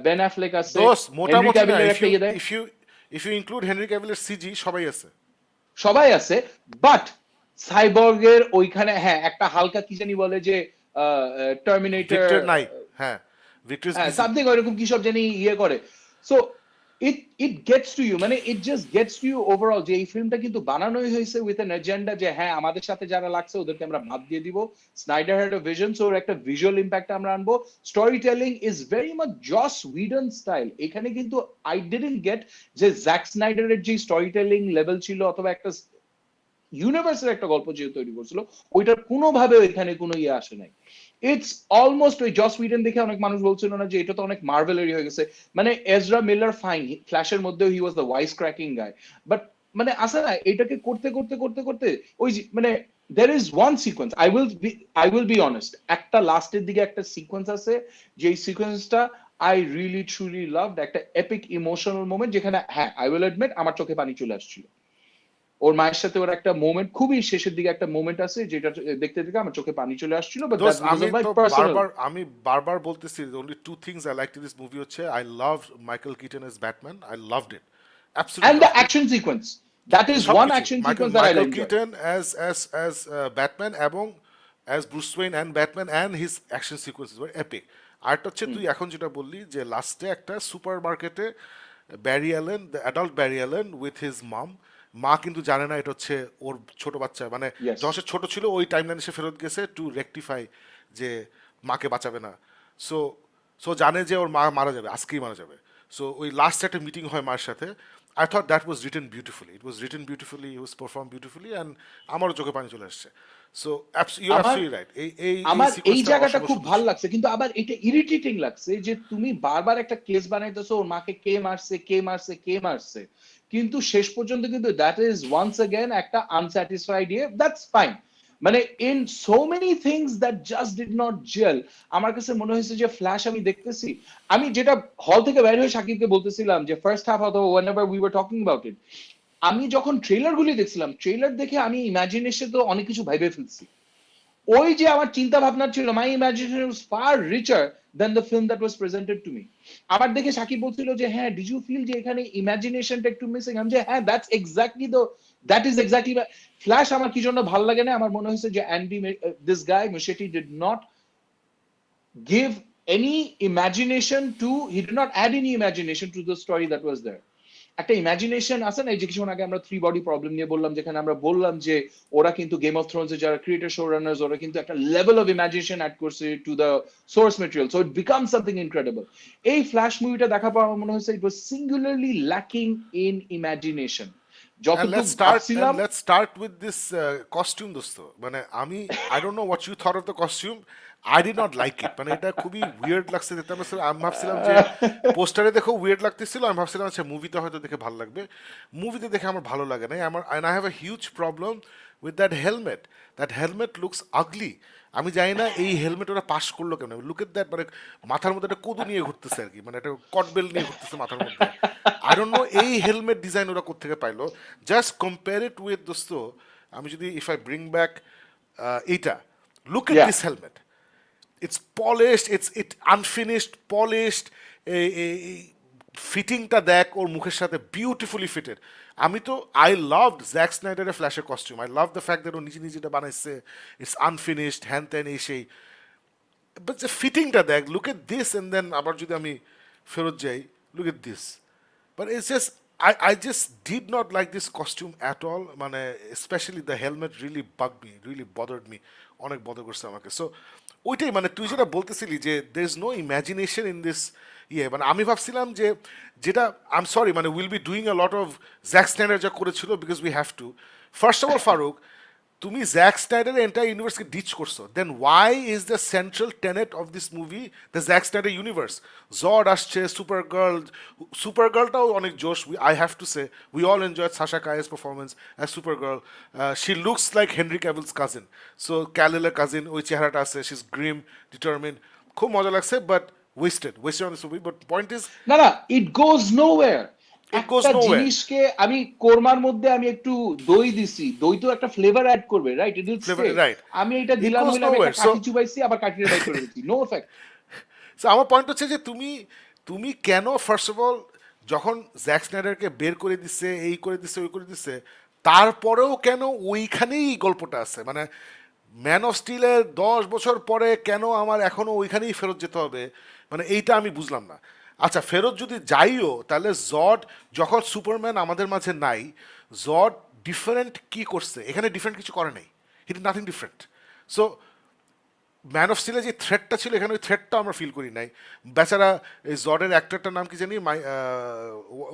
বেন অ্যাফ্লেক আছে, দোষ হেনরি মোটামুটি না, ক্যাভিলের ইফ একটা ইউ ইয়ে দেয়, if you if you include Henry ক্যাভিলের সিজি সবাই আছে। সবাই আছে। বাট সাইবর্গের ওইখানে হ্যাঁ একটা হালকা কি জানি বলে যে টার্মিনেটর, ভিক্টর নাই, হ্যাঁ, ভিক্টর ইজ হ্যাঁ বিজি। সামথিং ওইরকম কি সব জানি ইয়ে করে। So it gets to you, মানে it just gets to you overall, যে এই ফিল্মটা কিন্তু বানানোই হয়েছে উইথ এন এজেন্ডা, যে হ্যাঁ আমাদের সাথে যারা লাগছে ওদেরকে আমরা বাদ দিয়ে দিব। Snyder had a vision, so একটা ভিজুয়াল ইম্প্যাক্ট আমরা আনবো। Story telling is very much Joss Whedon style. এখানে কিন্তু আই ডিডন্ট গেট যে জ্যাক স্নাইডারের যে স্টোরি টেলিং লেভেল ছিল অথবা একটা ইউনিভার্সের একটা গল্প যে তৈরি করছিল, ওইটার কোনোভাবে এখানে কোনো ইয়ে আসে নাই। ইটস অলমোস্ট ওই জস উইডেন দেখে অনেক মানুষ বলছিল না যে এটা তো অনেক মার্ভেলেরই হয়ে গেছে, মানে এজরা মিলার ফাইন, ফ্ল্যাশের মধ্যেও he was the wise cracking guy, but মানে আসে না এটাকে করতে করতে করতে করতে ওই মানে there is one sequence, I will be honest, একটা লাস্টের দিকে একটা সিকোয়েন্স আছে, যে সিকোয়েন্সটা I really truly loved, একটা এপিক ইমোশনাল মোমেন্ট, যেখানে হ্যাঁ I will admit আমার চোখে পানি চলে আসছিল। ওর মায়ের সাথে ওর একটা মোমেন্ট, খুবই শেষের দিকে একটা মোমেন্ট আছে যেটা দেখতে দেখতে আমার চোখে পানি চলে আসছিল, বাট দ্যাট দোস্ত বিকজ আমি অফ মাই তো পার্সোনাল। বারবার বলতেছি, only two things I liked in this movie হচ্ছে I loved Michael Keaton as Batman, I loved it, absolutely And the loved it. action sequence, that is one সবকিছু action Michael sequence that I Michael enjoyed. Keaton as Batman এবং as Bruce Wayne and Batman and his action sequences were epic. আরেকটা হচ্ছে তুই এখন যেটা বললি যে লাস্টে একটা সুপার মার্কেটে Barry Allen, the adult Barry Allen with his mom, মা কিন্তু জানে না এটা হচ্ছে ওর ছোট বাচ্চা, মানে Yes. যখন সে ছোট ছিল ওই টাইম লাইনে সে ফেরত গেছে টু রেকটিফাই যে মাকে বাঁচাবে না। সো সো জানে যে ওর মা মারা যাবে, আজকেই মারা যাবে। সো ওই লাস্ট একটা মিটিং হয় মার সাথে। I thought that was written beautifully. It was written beautifully, it was performed beautifully, and আমারও চোখে পানি চলে আসছে। So you're আমার absolutely right. এই আমার এই সিকোয়েন্সটা জায়গাটা অসম্ভব খুব সুন্দর ভাল ছিল। লাগছে, কিন্তু আবার এটা ইরিটেটিং লাগছে যে তুমি বারবার একটা কেস বানাইতেছো ওর মাকে কে মারছে কে মারছে কে মারছে, কিন্তু শেষ পর্যন্ত কিন্তু দ্যাট ইজ ওয়ান্স अगेन একটা আনস্যাটিসফাইড ইয়ে, দ্যাটস ফাইন। মানে in so many things that just did not gel. আমার কাছে মনে হয়েছে যে ফ্ল্যাশ আমি দেখতেছি, আমি যেটা হল থেকে বের হয়ে সাকিবকে বলতেছিলাম যে ফার্স্ট হাফ অথবা whenever we were talking about it, আমি যখন ট্রেলার গুলি দেখছিলাম, ট্রেলার দেখে আমি ইমাজিনেশন তো অনেক কিছু ভাইবে ফেলছি। ওই যে আমার চিন্তা ভাবনা ছিল, my imagination was far richer than the film that was presented to me. আমার দেখে সাকিব বলছিল যে হ্যাঁ ডিড ইউ ফিল যে এখানে ইমাজিনেশনটা একটু মিসিং, আমি যে হ্যাঁ দ্যাট ইজ এক্স্যাক্টলি ফ্ল্যাশ। আমার কি জন্য ভালো লাগে না, আমার মনে হয়েছে যে Andy this guy Muschietti did not give any imagination to, he did not add any imagination to the story that was there. একটা ইমাজিনেশন আছে না, এই যে কিছুক্ষণ আগে আমরা থ্রি বডি প্রবলেম নিয়ে বললাম, যেখানে আমরা বললাম যে ওরা কিন্তু গেম অফ থ্রোনস এর যারা ক্রিয়েটর শো রানার্স, ওরা কিন্তু একটা লেভেল অফ ইমাজিনেশন অ্যাড করছে to the source material, so it became something incredible. এই ফ্ল্যাশ মুভিটা দেখার পর আমার মনে হয়েছে it was singularly lacking in imagination. And যতটুকু ভাবছিলাম, let's start with this costume দোস্ত, মানে আমি I don't know what you thought of the costume. I did not like it, মানে এটা খুবই উইয়ার্ড লাগছে দেখতে। আমি ভাবছিলাম যে পোস্টারে দেখো উইয়ার্ড লাগতেছিল, আমি ভাবছিলাম আচ্ছা মুভিতে হয়তো দেখে ভালো লাগবে, মুভিতে দেখে আমার ভালো লাগে না আমার। and I have a huge problem with that helmet. That helmet looks ugly. আমি জানি না এই হেলমেট ওরা পাস করলো কেন। লুক এট দ্যাট, মানে মাথার মধ্যে একটা কদু নিয়ে ঘুরতেছে আর কি, মানে একটা কটবেল নিয়ে ঘুরতেছে মাথার মধ্যে। আই ডোন্ট নো এই হেলমেট ডিজাইন ওরা কোত্থেকে পাইলো। জাস্ট কম্পেয়ার ইট উইথ দোস্ত, আমি যদি ইফ আই ব্রিং ব্যাক এইটা, look at yeah, this helmet, it's polished, it unfinished, polished, এই ফিটিংটা দেখ ওর মুখের সাথে বিউটিফুলি ফিটেড। আমি তো আই লাভড জ্যাক স্নাইডারের ফ্ল্যাশের costume, I love the fact that ও নিজে নিজে এটা বানাইছে, ইটস আনফিনিশড হ্যান ত্যান এই সেই, বাট যে ফিটিংটা দেখ, look at this and then আবার যদি আমি ফেরত যাই, look at this, but it's just I just did not like this costume at all, মানে especially the helmet really bugged me, really bothered me, অনেক বদর করছে আমাকে। সো ওইটাই, মানে তুই যেটা বলতেছিলি যে there is no imagination in this ইয়ে, মানে আমি ভাবছিলাম যে যেটা আই এম সরি, মানে will be doing a lot of Zack Snyder যা করেছিল, because we have to. First of all Farooq, তুমি জ্যাক স্নাইডারের এন্টায়ার ইউনিভার্সকে ডিচ করছো, then why is the central tenet of this movie the Zack Snyder universe? Zod আসছে, super গার্লটাও অনেক জোশ, I have to say we all enjoy Sasha Calle's performance as super girl. She looks like Henry ক্যাভিলস cousin, so ক্যালিলের cousin, ওই চেহারাটা আছে, she is Grimm determine, খুব মজা লাগছে, but wasted on this movie. But point is, না না, ইট গোজ nowhere. It goes একটা nowhere. জিনিসকে আমি কোরমার মধ্যে আমি একটু দই দিছি, দই তো একটা ফ্লেভার অ্যাড করবে, right? It will Flavor, stay. right? আমি এটা It দিলাম goes হইলে আমি nowhere. একটা কাঠি চুবাইছি আবার কাঠিরে বাই করে দিচ্ছি, নো এফেক্ট। So আমার পয়েন্ট হচ্ছে যে তুমি কেন ফার্স্ট অফ অল যখন জ্যাক স্নাইডারকে বের করে দিচ্ছে, এই করে দিচ্ছে, ওই করে দিচ্ছে, তারপরেও কেন ওইখানেই এই গল্পটা আছে? মানে ম্যান অফ স্টিলের 10 বছর পরে কেন আমার এখনো ওইখানেই ফেরত যেতে হবে? মানে এইটা আমি বুঝলাম না। আচ্ছা, ফেরত যদি যাইও, তাহলে জড যখন সুপারম্যান আমাদের মাঝে নাই, জড ডিফারেন্ট কি করছে? এখানে ডিফারেন্ট কিছু করে নাই। He did nothing different. So man of স্টিলে যে থ্রেটটা ছিল, এখানে ওই থ্রেটটা আমরা ফিল করি নাই। বেচারা এই জর্ডের অ্যাক্টরটার নাম কি জানি, my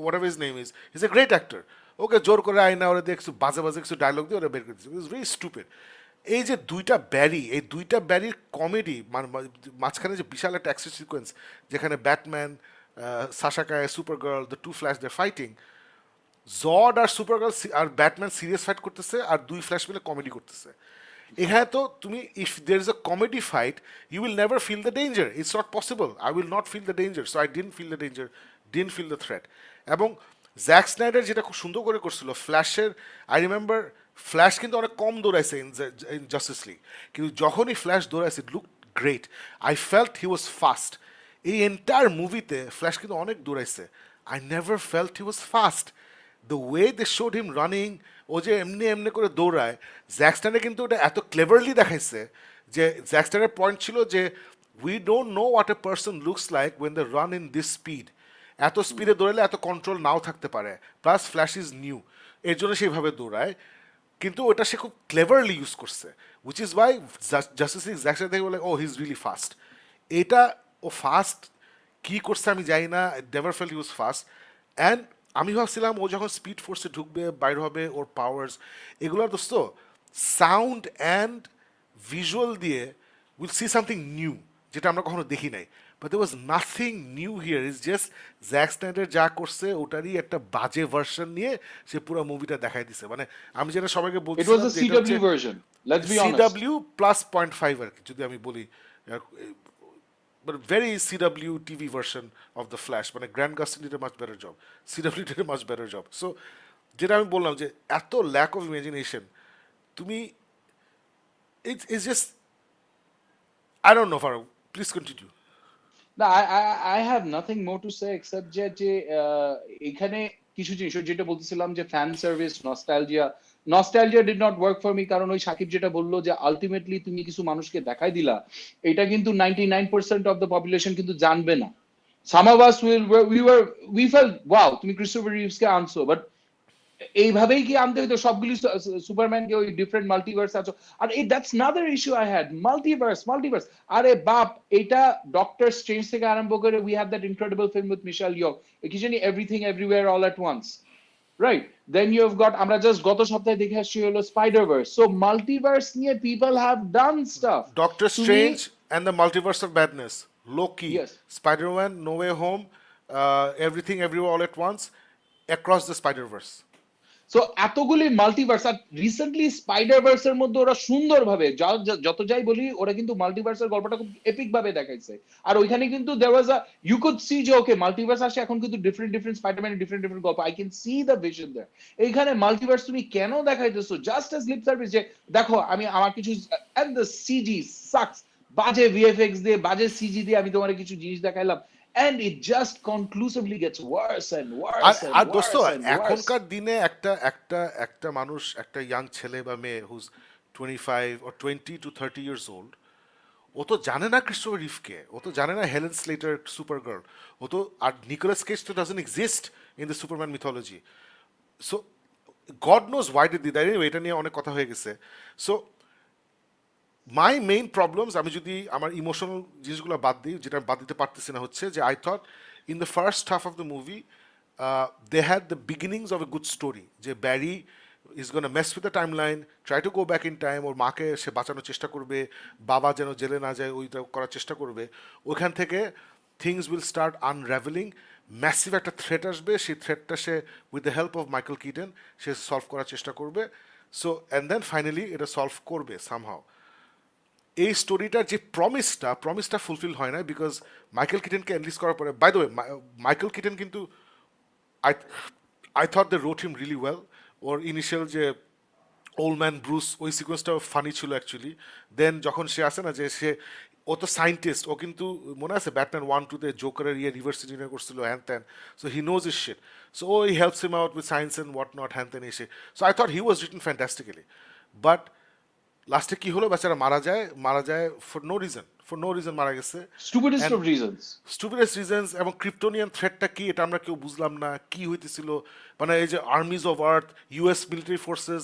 whatever his name is a great actor. ওকে জোর করে আয়না ওরা দিয়ে একটু বাজে বাজে কিছু ডায়লগ দিয়ে ওরা বের করে দিচ্ছে, ইজ ভেরি স্টুপিড। এই যে দুইটা ব্যারি, এই দুইটা ব্যারির কমেডি, মাঝখানে যে বিশাল একটা অ্যাকশন সিকোয়েন্স যেখানে Batman, Sasha Calle, super girl, the two Flash they fighting, Zod আর সুপার গার্ল আর ব্যাটম্যান সিরিয়াস ফাইট করতেছে আর দুই ফ্ল্যাশ মিলে কমেডি করতেছে। এখানে তো তুমি, if there is a comedy fight, you will never feel the danger, it's not possible. I will not feel the danger, so I didn't feel the danger, didn't feel the threat. এবং Jack Snyder যেটা খুব সুন্দর করে করছিল ফ্ল্যাশের, I remember Flash কিন্তু অনেক কম দৌড়াইছে ইন জাস্টিস লিগ, কিন্তু যখনই ফ্ল্যাশ দৌড়াইছে it look great. I felt he was fast. এই এন্টায়ার মুভিতে ফ্ল্যাশ কিন্তু অনেক দৌড়াইছে, I never felt he was fast. The way they showed him running, ও যে এমনি এমনি করে দৌড়ায়, জ্যাকস্টানে কিন্তু ওটা এত ক্লেভারলি দেখাইছে যে জ্যাকস্টানের পয়েন্ট ছিল যে we don't know what a person looks like when they run in this speed. এত স্পিডে দৌড়ালে এত কন্ট্রোল নাও থাকতে পারে, প্লাস ফ্ল্যাশ ইজ নিউ, এর জন্য সেইভাবে দৌড়ায়। কিন্তু ওটা সে খুব ক্লেভারলি ইউজ করছে, which is why Justice League জ্যাকস্টার থেকে বলে ও হি ইজ রিয়েলি ফাস্ট। এটা ও ফাস্ট কি করছে আমি জানি না, never fell use fast. And আমি ভাবছিলাম ও যখন স্পিড ফোর্সে ঢুকবে, বাইর হবে, ওর পাওয়ার্স এগুলোর দোস্ত সাউন্ড অ্যান্ড ভিজুয়াল দিয়ে উইল সি সামথিং নিউ, যেটা আমরা কখনো দেখি নাই। But there was nothing new here. It's just Jack Snyder যা করছে ওটারই একটা বাজে ভার্সন নিয়ে সে পুরো মুভিটা দেখাই দিছে। মানে আমি যেটা সবাইকে ইট ওয়াজ বলছিলাম আ যে এটা হচ্ছে CW version, let's be honest. CW plus 0.5 আর কি, যদি আমি বলি, but very CW TV version of the Flash. মানে grand Gastin did a much better job. CW did a much better job. So যেটা আমি বললাম যে এত ল্যাক অফ ইমাজিনেশন, তুমি it's just, I don't know, Farah, please continue. না, I have nothing more to say except যে এখানে কিছু জিনিস ওই যেটা বলতেছিলাম যে fan service, nostalgia did not work for me, কারণ ওই সাকিব যেটা বললো যে আলটিমেটলি তুমি কিছু মানুষকে দেখাই দিলা, এটা কিন্তু 99% অফ দ্য পপুলেশন কিন্তু জানবে না। Some of us we felt wow তুমি ক্রিস্টোফার রিভসকে আনছো, বাট এইভাবেই কি আনতে হইতো সবগুলি সুপারম্যানকে ওই ডিফারেন্ট মাল্টিভার্স আছে? আর এই that's another issue I had, multiverse. আরে বাপ, এটা ডক্টর স্ট্রেঞ্জ থেকে আরম্ভ করে we have that incredible film with Michelle Yeoh, কি জানি Everything Everywhere All at Once, right? Then you have got, আমরা জাস্ট গত সপ্তাহে দেখে আসছি হলো স্পাইডারভার্স। সো মাল্টিভার্স নিয়ে people have done stuff. Doctor তুমি Strange and the Multiverse of Madness, Loki, yes, Spider-Man, No Way Home, Everything Everywhere All at Once, across the Spider-Verse. So এতগুলি multiverse, আর recently স্পাইডারভার্স এর মধ্যে ওরা সুন্দরভাবে যত যাই বলি ওরা কিন্তু মাল্টিভার্সের গল্পটা খুব এপিক ভাবে দেখাইছে। আর ওইখানে কিন্তু there was a, you could see যে ওকে মাল্টিভার্স আসে এখন কিন্তু ডিফারেন্ট স্পাইডারম্যান, ডিফারেন্ট গল্প, I can see the vision there. এইখানে মাল্টিভার্স তুমি কেন দেখাইতেছো জাস্ট অ্যাজ লিপ সার্ভিস, যে দেখো আমি আমার কিছু, এন্ড দ্য সিজি সাকস, বাজে ভিএফএক্স দিয়ে বাজে সিজি দিয়ে আমি তোমার কিছু জিনিস দেখাইলাম, and it just conclusively gets worse and R worse and আর দোস্ত, worse and worse. এখনকার দিনে একটা একটা একটা মানুষ, একটা ইয়াং ছেলে বা মেয়ে whose 25 or 20 to 30 years old, ও তো জানে না ক্রিস্টোফার রিভকে, ও তো জানে না হেলেন স্লেটার সুপার গার্ল, ও তো, আর নিকোলাস কেজ তো doesn't exist in the Superman mythology. So God knows why did did, এটা নিয়ে অনেক কথা হয়ে গেছে। সো মাই মেইন প্রবলেমস, আমি যদি আমার ইমোশনাল জিনিসগুলো বাদ দিই, যেটা আমি বাদ দিতে পারতেছি না, হচ্ছে যে I thought in the first half of the movie they had the beginnings of a good story, যে Barry is gonna mess with the timeline, try to go back in time, ওর মাকে সে বাঁচানোর চেষ্টা করবে, বাবা যেন জেলে না যায় ওইটা করার চেষ্টা করবে। ওইখান থেকে things will start unravelling, massive একটা থ্রেট আসবে, সেই থ্রেটটা সে with the help of Michael Keaton সে সলভ করার চেষ্টা করবে। সো অ্যান্ড দেন ফাইনালি এটা সলভ করবে সামহাও। এই স্টোরিটার যে প্রমিসটা ফুলফিল হয় না, বিকজ মাইকেল কিটনকে এনলিস্ট করার পরে, by the way Michael Keaton কিন্তু I I thought they wrote him really well. ওর ইনিশিয়াল যে ওল্ড ম্যান ব্রুস ওই সিকোয়েন্সটা ফানি ছিল অ্যাকচুয়ালি। দেন যখন সে আসে না যে সে ও তো সায়েন্টিস্ট, ও কিন্তু মনে আছে ব্যাটম্যান 1-2-তে জোকারের রিভার্স ইঞ্জিনিয়ার করছিল হ্যান ত্যান, so he knows his shit, so ও he helps him out with science and what not হ্যান ত্যান এসে। So I thought he was written fantastically, but লাস্টে কি হলো, বেচারা মারা যায় ফর নো রিজন মারা গেছে। স্টুপিডেস্ট And অফ রিজনস। স্টুপিডেস্ট রিজনস, এবং ক্রিপ্টোনিয়ান থ্রেটটা কি এটা আমরা কেউ বুঝলাম না, কি হইতেছিল, মানে এই যে armies of Earth, US military forces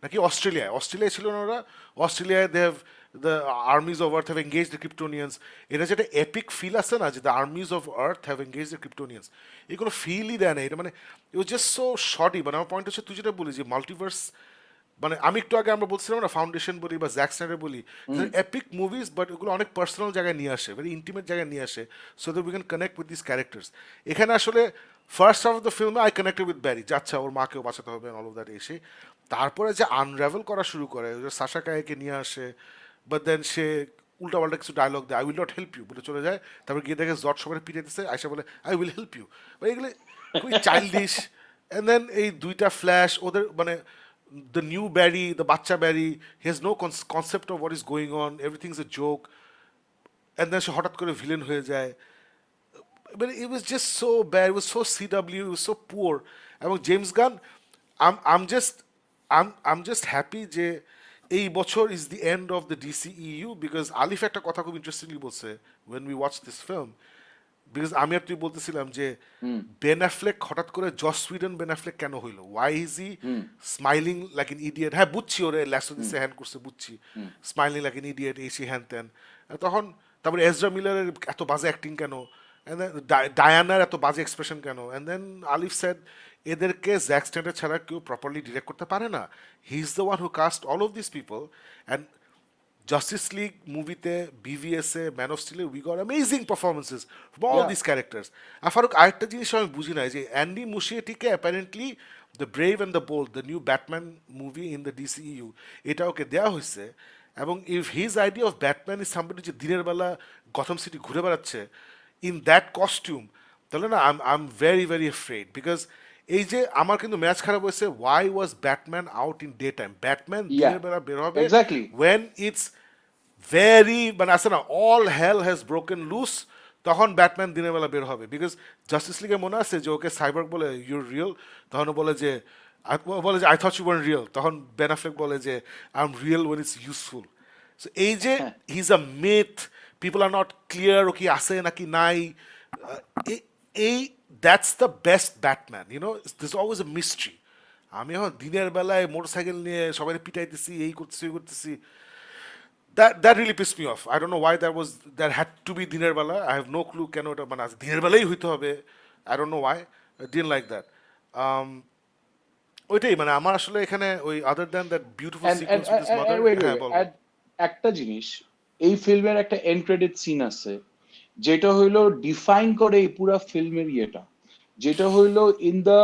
নাকি অস্ট্রেলিয়ায় ছিল না ওরা, অস্ট্রেলিয়ায় they have the armies of Earth have engage the Kryptonians. এটা যেটা এপিক ফিল আছে না, যে the armies of Earth have engage the Kryptonians, এই কোনো ফিলই দেয় না এটা, মানে ইট ওয়াজ জাস্ট সো শর্টি। মানে আমার পয়েন্ট হচ্ছে তুই যেটা বলি যে মাল্টিভার্স, মানে আমি একটু আগে আমরা বলছিলাম না ফাউন্ডেশন বলি বা জ্যাক স্নাইডার বলি, এপিক মুভিজ বাট ওগুলো অনেক পার্সোনাল জায়গায় নিয়ে আসে, ভেরি ইন্টিমেট জায়গায় নিয়ে আসে, so that we can connect with this characters. এখানে আসলে ফার্স্ট হাফ অফ দ্য ফিল্মে আই কানেক্টেড উইথ ব্যারি, যে আচ্ছা ওর মাকেও বাঁচাতে হবে অল অফ দ্যাট এসে, তারপরে যে আনরাভেল করা শুরু করে, সাশা কায়েকে নিয়ে আসে, বাট দেন সে উল্টাপাল্টা কিছু ডায়লগ দেয়, I will not help you বলে চলে যায়, তারপর গিয়ে দেখে জট সবাই পিটাইতেছে, আয়সা বলে আই উইল হেল্প ইউ, এগুলো খুবই চাইল্ডিশ। অ্যান্ড দেন এই দুইটা ফ্ল্যাশ ওদের, মানে the new Barry, the Bacha Barry, he has no concept of what is going on. Everything's a joke, and then সে হঠাৎ করে ভিলেন হয়ে যায়। But it was just so bad. It was so CW. It was so poor. এবং James Gunn, I'm just I'm just happy যে এই বছর is the end of the DCEU, because আলিফ একটা কথা খুব ইন্টারেস্টিংলি বলছে when we watched this film, because আমি আর তুই বলতেছিলাম যে বেন অ্যাফ্লেক হঠাৎ করে জস সুইডেন বেন অ্যাফ্লেক কেন হইলো, why is he smiling like an idiot. হ্যাঁ বুঝছি ওরে ল্যাসো দিছে হ্যান্ড করছে, বুঝছি স্মাইলিং লাইক এন ইডিয়েট এসি হ্যান ত্যান, তখন তারপরে এজরা মিলারের এত বাজে অ্যাক্টিং কেন, ডায়ানার এত বাজে এক্সপ্রেশন কেন, অ্যান্ড দেন আলিফ স্যাড এদেরকে জ্যাক স্ট্যান্ডার ছাড়া কেউ প্রপারলি ডিরেক্ট করতে পারে না, he is the one who cast all of this people. And Justice League মুভিতে, বিভিএসে, ম্যান অফ স্টিলে we got amazing performances from all this characters. আর ফারুক, আরেকটা জিনিস আমি বুঝি না, যে অ্যান্ডি মুশিয়েটিকে apparently the Brave and the Bold, the new Batman movie in the DCU, এটা ওকে দেওয়া হয়েছে, এবং if his idea of Batman is somebody যে দিনের বেলা গথম সিটি ঘুরে বেড়াচ্ছে ইন দ্যাট কস্টিউম, তাহলে না I am very very afraid, because এই যে আমার কিন্তু ম্যাচ খারাপ হয়েছে, why was Batman out in day time, Batman দিনের বেলা বের হবে এক্স্যাক্টলি when it's very, মানে আছে না, all hell has broken loose, তখন ব্যাটম্যান দিনের বেলা বের হবে। বিকজ জাস্টিস লিগে মনে আছে যে ওকে সাইবার্গ বলে ইউর রিয়েল, তখন ও বলে যে I thought you were real, তখন বেন অ্যাফ্লেক বলে যে I am real when it's useful. So এই যে he is a myth, people are not clear ও কি আছে নাকি নাই, এই that's the best Batman, you know, this always a mystery. আমি এখন দিনের বেলায় মোটরসাইকেল নিয়ে সবাই পিটাইতেছি, এই করতেছি ওই করতেছি, that really pissed me off. I don't know why that had to be দিনের বেলা. I have no clue কেন এটা মানে দিনের বেলাই হইতে হবে, I don't know why. I didn't like that. ওইটাই মানে আমার আসলে এখানে ওই other than that beautiful sequence with his mother, হ্যাঁ বল। একটা জিনিস, এই ফিল্মের একটা এন্ড ক্রেডিট সিন আছে যেটা হইলো ডিফাইন করে এই পুরো ফিল্মের ইয়েটা, যেটা হইলো in the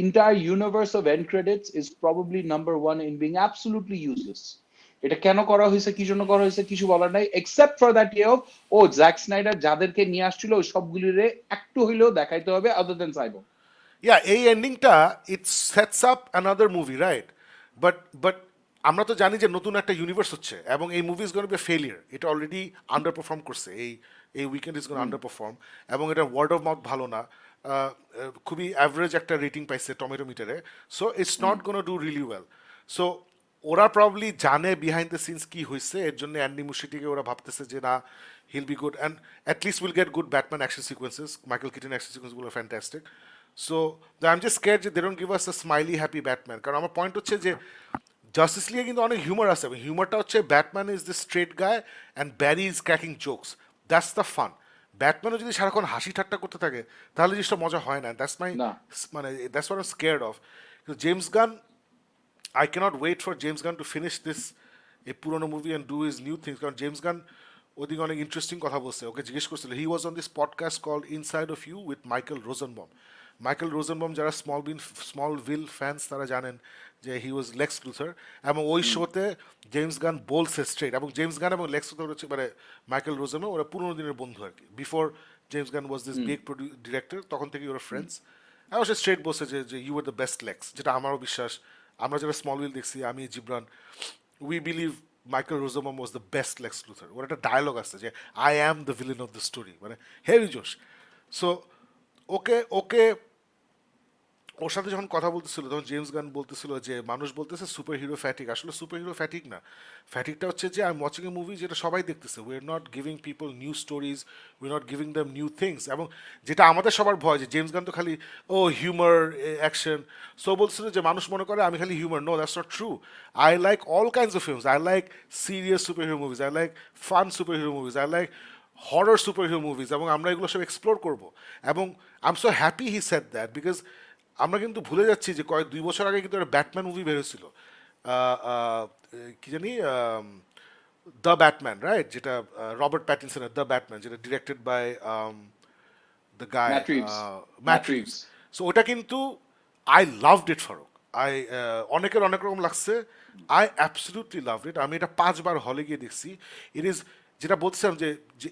entire universe of end credits is probably number 1 in being absolutely useless. এটা কেন করা হয়েছে, কি জন্য করা হয়েছে, কিছু বলার নাই, এক্সেপ্ট ফর দ্যাট ইয়ে অফ ও জ্যাক স্নাইডার যাদেরকে নিয়ে আসছিল ওই সবগুলিরে একটু হইলেও দেখাইতে হবে আদার দেন সাইবর্গ। এই এন্ডিংটা it sets up another movie, right? But আমরা তো জানি যে নতুন একটা ইউনিভার্স হচ্ছে, এবং এই movie is gonna be failure, এটা অলরেডি আন্ডার পারফর্ম করছে, এই weekend is gonna under perform, এবং এটা ওয়ার্ড অফ মাউথ ভালো না, খুবই অ্যাভারেজ একটা রেটিং পাইছে টমেটো মিটারে, so it's not gonna do really well. So ওরা প্রবলি জানে বিহাইন্ড দ্য সিনস কি হয়েছে, এর জন্য অ্যান্ডি মুশিটিকে ওরা ভাবতেছে যে না, he'll be good and at least will get good Batman action sequences, Michael Keaton action সিকোয়েন্সগুলো fantastic. So I am just scared যে they don't give us a smiley happy Batman, কারণ আমার পয়েন্ট হচ্ছে যে জাস্টিস লিগে কিন্তু অনেক হিউমার আছে, হিউমারটা হচ্ছে Batman is the straight guy and Barry is cracking jokes, that's the fun. ব্যাটম্যানও যদি সারাক্ষণ হাসি ঠাট্টা করতে থাকে তাহলে জিনিসটা মজা হয় না, দ্যাটস মাই, মানে that's what I am scared of. James Gunn, I cannot wait for James Gunn to finish this a পুরোনো movie and do his new things, কারণ জেমস গান ওদিকে অনেক ইন্টারেস্টিং কথা বলছে, ওকে জিজ্ঞেস করছিল, he was on this podcast call Inside of You with Michael Rosenbaum. Michael Rosenbaum যারা স্মলভিল ফ্যান্স তারা জানেন যে হি ওয়াজ লেক্স লুথার, এবং ওই শোতে জেমস গান বলছে স্ট্রেট, এবং জেমস গান এবং লেক্স লুথার হচ্ছে মানে মাইকেল রোজেনবম ওরা পুরোনো দিনের বন্ধু আর কি, before James Gunn was this big director, তখন থেকেই ওরা ফ্রেন্ডস। সে স্ট্রেট বলছে যে you are the best Lex, যেটা আমারও বিশ্বাস। আমরা যারা স্মল উইল দেখছি, আমি Jibran, we believe Michael Rosenbaum was the best Lex Luthor. ওর একটা ডায়লগ আছে যে I am the villain of the story, মানে হেভি জোশ। সো ওকে ওকে ওর সাথে যখন কথা বলতেছিল তখন জেমস গান বলতেছিল যে মানুষ বলতেছে সুপার হিরো ফ্যাটিক, আসলে সুপার হিরো ফ্যাটিক না। ফ্যাটিকটা হচ্ছে যে I am watching a movie যেটা সবাই দেখতেছে, we are not giving people new stories, we are not giving them new things. এবং যেটা আমাদের সবার ভয় যে জেমস গান তো খালি ও হিউমার, অ্যাকশন। সো বলছিল যে মানুষ মনে করে আমি খালি humour, no that's not true. I like all kinds of films, I like serious super hero movies, I like fun super hero movies, I like horror super hero movies, এবং আমরা এগুলো সব এক্সপ্লোর করবো। এবং I am so happy he said that, because আমরা কিন্তু ভুলে যাচ্ছি যে 2 বছর আগে কিন্তু একটা ব্যাটম্যান মুভি বের হয়েছিল, কি জানি, দ্য ব্যাটম্যান, রাইট, যেটা রবার্ট প্যাটিনসনের দ্য ব্যাটম্যান, যেটা directed by the guy Matt Reeves. Matt Matt Reeves. Reeves. So ওটা কিন্তু I loved it Farooq. I অনেকের অনেক রকম লাগছে, আই অ্যাবসলিউটলি লাভ ইট। আমি এটা 5 বার হলে গিয়ে দেখছি। ইট ইজ, যেটা বলছিলাম যে যে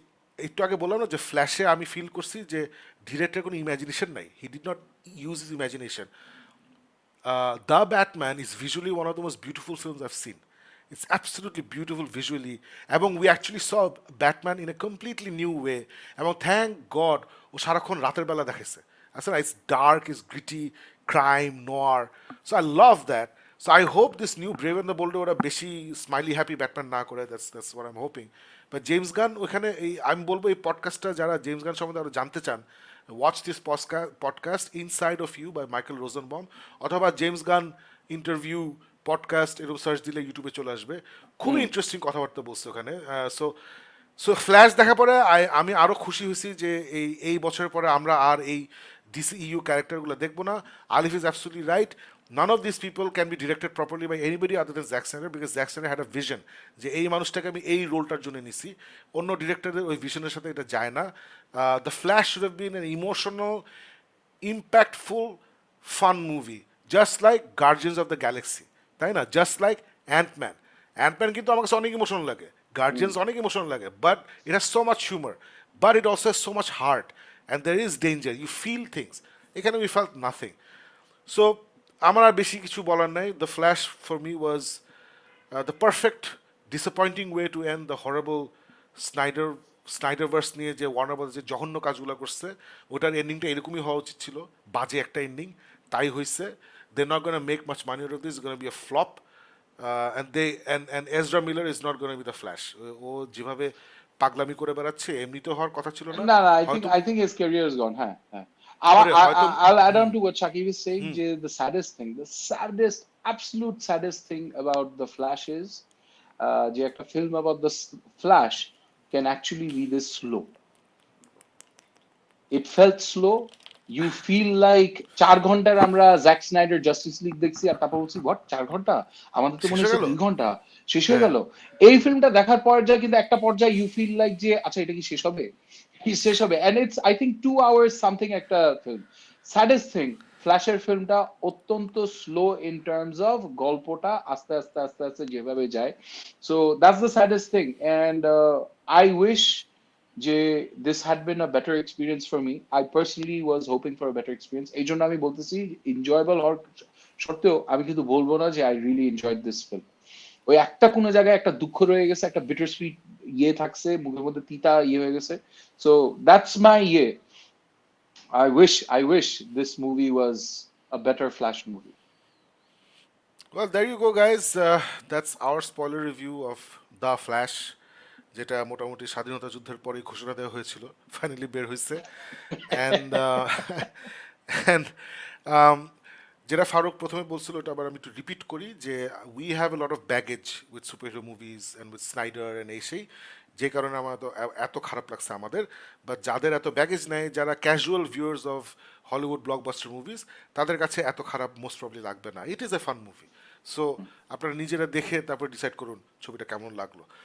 একটু আগে বললাম না যে ফ্ল্যাশে আমি ফিল করছি যে ডিরেক্টরের কোনো ইমাজিনেশন নাই, he did not use his imagination. The Batman is visually one of the most beautiful films I've seen. It's absolutely beautiful visually. And we actually saw Batman in a completely new way. And thank God, ও সারাক্ষণ রাতের বেলা দেখাইছে। আসলে it's dark, it's gritty, crime, noir. So I love that. So I hope this new Brave and the Bold ওরা বেশি smiley happy Batman না করে। That's what I'm hoping. But James Gunn ওখানে, এই আমি বলবো এই পডকাস্টটা যারা জেমস গান সম্বন্ধে আরো জানতে চান, watch this podcast Inside of You by Michael Rosenbaum, অথবা জেমস গান ইন্টারভিউ পডকাস্ট এরকম সার্চ দিলে ইউটিউবে চলে আসবে। খুবই ইন্টারেস্টিং কথাবার্তা বলছে ওখানে। সো সো ফ্ল্যাশ দেখার পরে আমি আরও খুশি হয়েছি যে এই বছরের পরে আমরা আর এই DCEU ক্যারেক্টারগুলো দেখবো না। আলিফ is absolutely right, none of these people can be directed properly by anybody other than Zack Snyder, because Zack Snyder had a vision যে এই মানুষটাকে আমি এই রোলটার জন্য নিছি, অন্য ডিরেক্টরের ওই ভিশনের সাথে এটা যায় না। The flash should have been an emotional, impactful, fun movie, just like Guardians of the Galaxy, তাই না? Just like Ant-Man. Ant-Man কিন্তু আমার কাছে অনেক ইমোশনাল লাগে, গার্জিয়ান্স অনেক ইমোশনাল লাগে, but it has so much humour, but it also has so much heart, and there is danger, you feel things. এখানে we felt nothing. সো আমার আর বেশি কিছু বলার নাই। The Flash for me was the perfect disappointing way to end the horrible Snyderverse নিয়ে যে Warner brothers যে জঘন্য কাজগুলো করছে, ওটার এন্ডিংটা এরকমই হওয়া উচিত ছিল, বাজে একটা এন্ডিং, তাই হয়েছে। They not gonna make much money out of this, gonna be a flop. And Ezra Miller is not gonna be the Flash. ও যেভাবে পাগলামি করে বেড়াচ্ছে এমনিতে হওয়ার কথা ছিল না। না না, হয়তো I think his career is gone. হ্যাঁ হ্যাঁ। হয়তো I'll add on to what Shakib is saying. The saddest thing, the saddest, absolute saddest thing about the Flash is, যে একটা film about the Flash can actually be this slow. It felt slow. You feel like 4 ঘন্টার আমরা Jack Snyder justice league দেখছি, আর তারপর বলছি what 4 ঘন্টা, আমাদের তো মনে শেষ হয়ে হচ্ছে গেল। 2 ঘন্টা শেষ হয়ে হ্যাঁ, গেল। এই ফিল্মটা দেখার পর যা কিন্তু একটা পর্যায়ে ইউ ফিল লাইক যে আচ্ছা এটা কি শেষ হবে, কি শেষ হবে, and it's I think 2 hours something একটা ফিল্ম। স্যাডেস্ট থিং, ফ্ল্যাশের ফিল্মটা অত্যন্ত স্লো ইন টার্মস অফ গল্পটা আস্তে আস্তে আস্তে আস্তে যেভাবে যায়। So that's the saddest thing, and I wish যে this had been a better experience for me. I personally was hoping for a better experience. এই জন্য আমি বলতেছি enjoyable হওয়ার সত্ত্বেও আমি কিন্তু বলবো না যে I really enjoyed this film. ওই একটা কোনো জায়গায় একটা দুঃখ রয়ে গেছে, একটা bitter sweet ইয়ে থাকছে মুখের মধ্যে, তিতা ইয়ে হয়ে গেছে। So that's my ইয়ে। I wish this movie was a better Flash movie. well, there you go, guys. That's our spoiler review of The Flash, যেটা মোটামুটি স্বাধীনতা যুদ্ধের পরেই ঘোষণা দেওয়া হয়েছিল, ফাইনালি বের হয়েছে। অ্যান্ড অ্যান্ড যেটা ফারুক প্রথমে বলছিল ওটা আবার আমি একটু রিপিট করি যে we have a lot of baggage with super hero movies and with Snyder and এই সেই, যে কারণে আমার তো এত খারাপ লাগছে আমাদের। বাট যাদের এত ব্যাগেজ নেয়, যারা casual viewers of Hollywood blockbuster movies, তাদের কাছে এত খারাপ মোস্ট প্রবলি লাগবে না। It is a fun movie. So আপনারা নিজেরা দেখে তারপর ডিসাইড করুন ছবিটা কেমন লাগলো।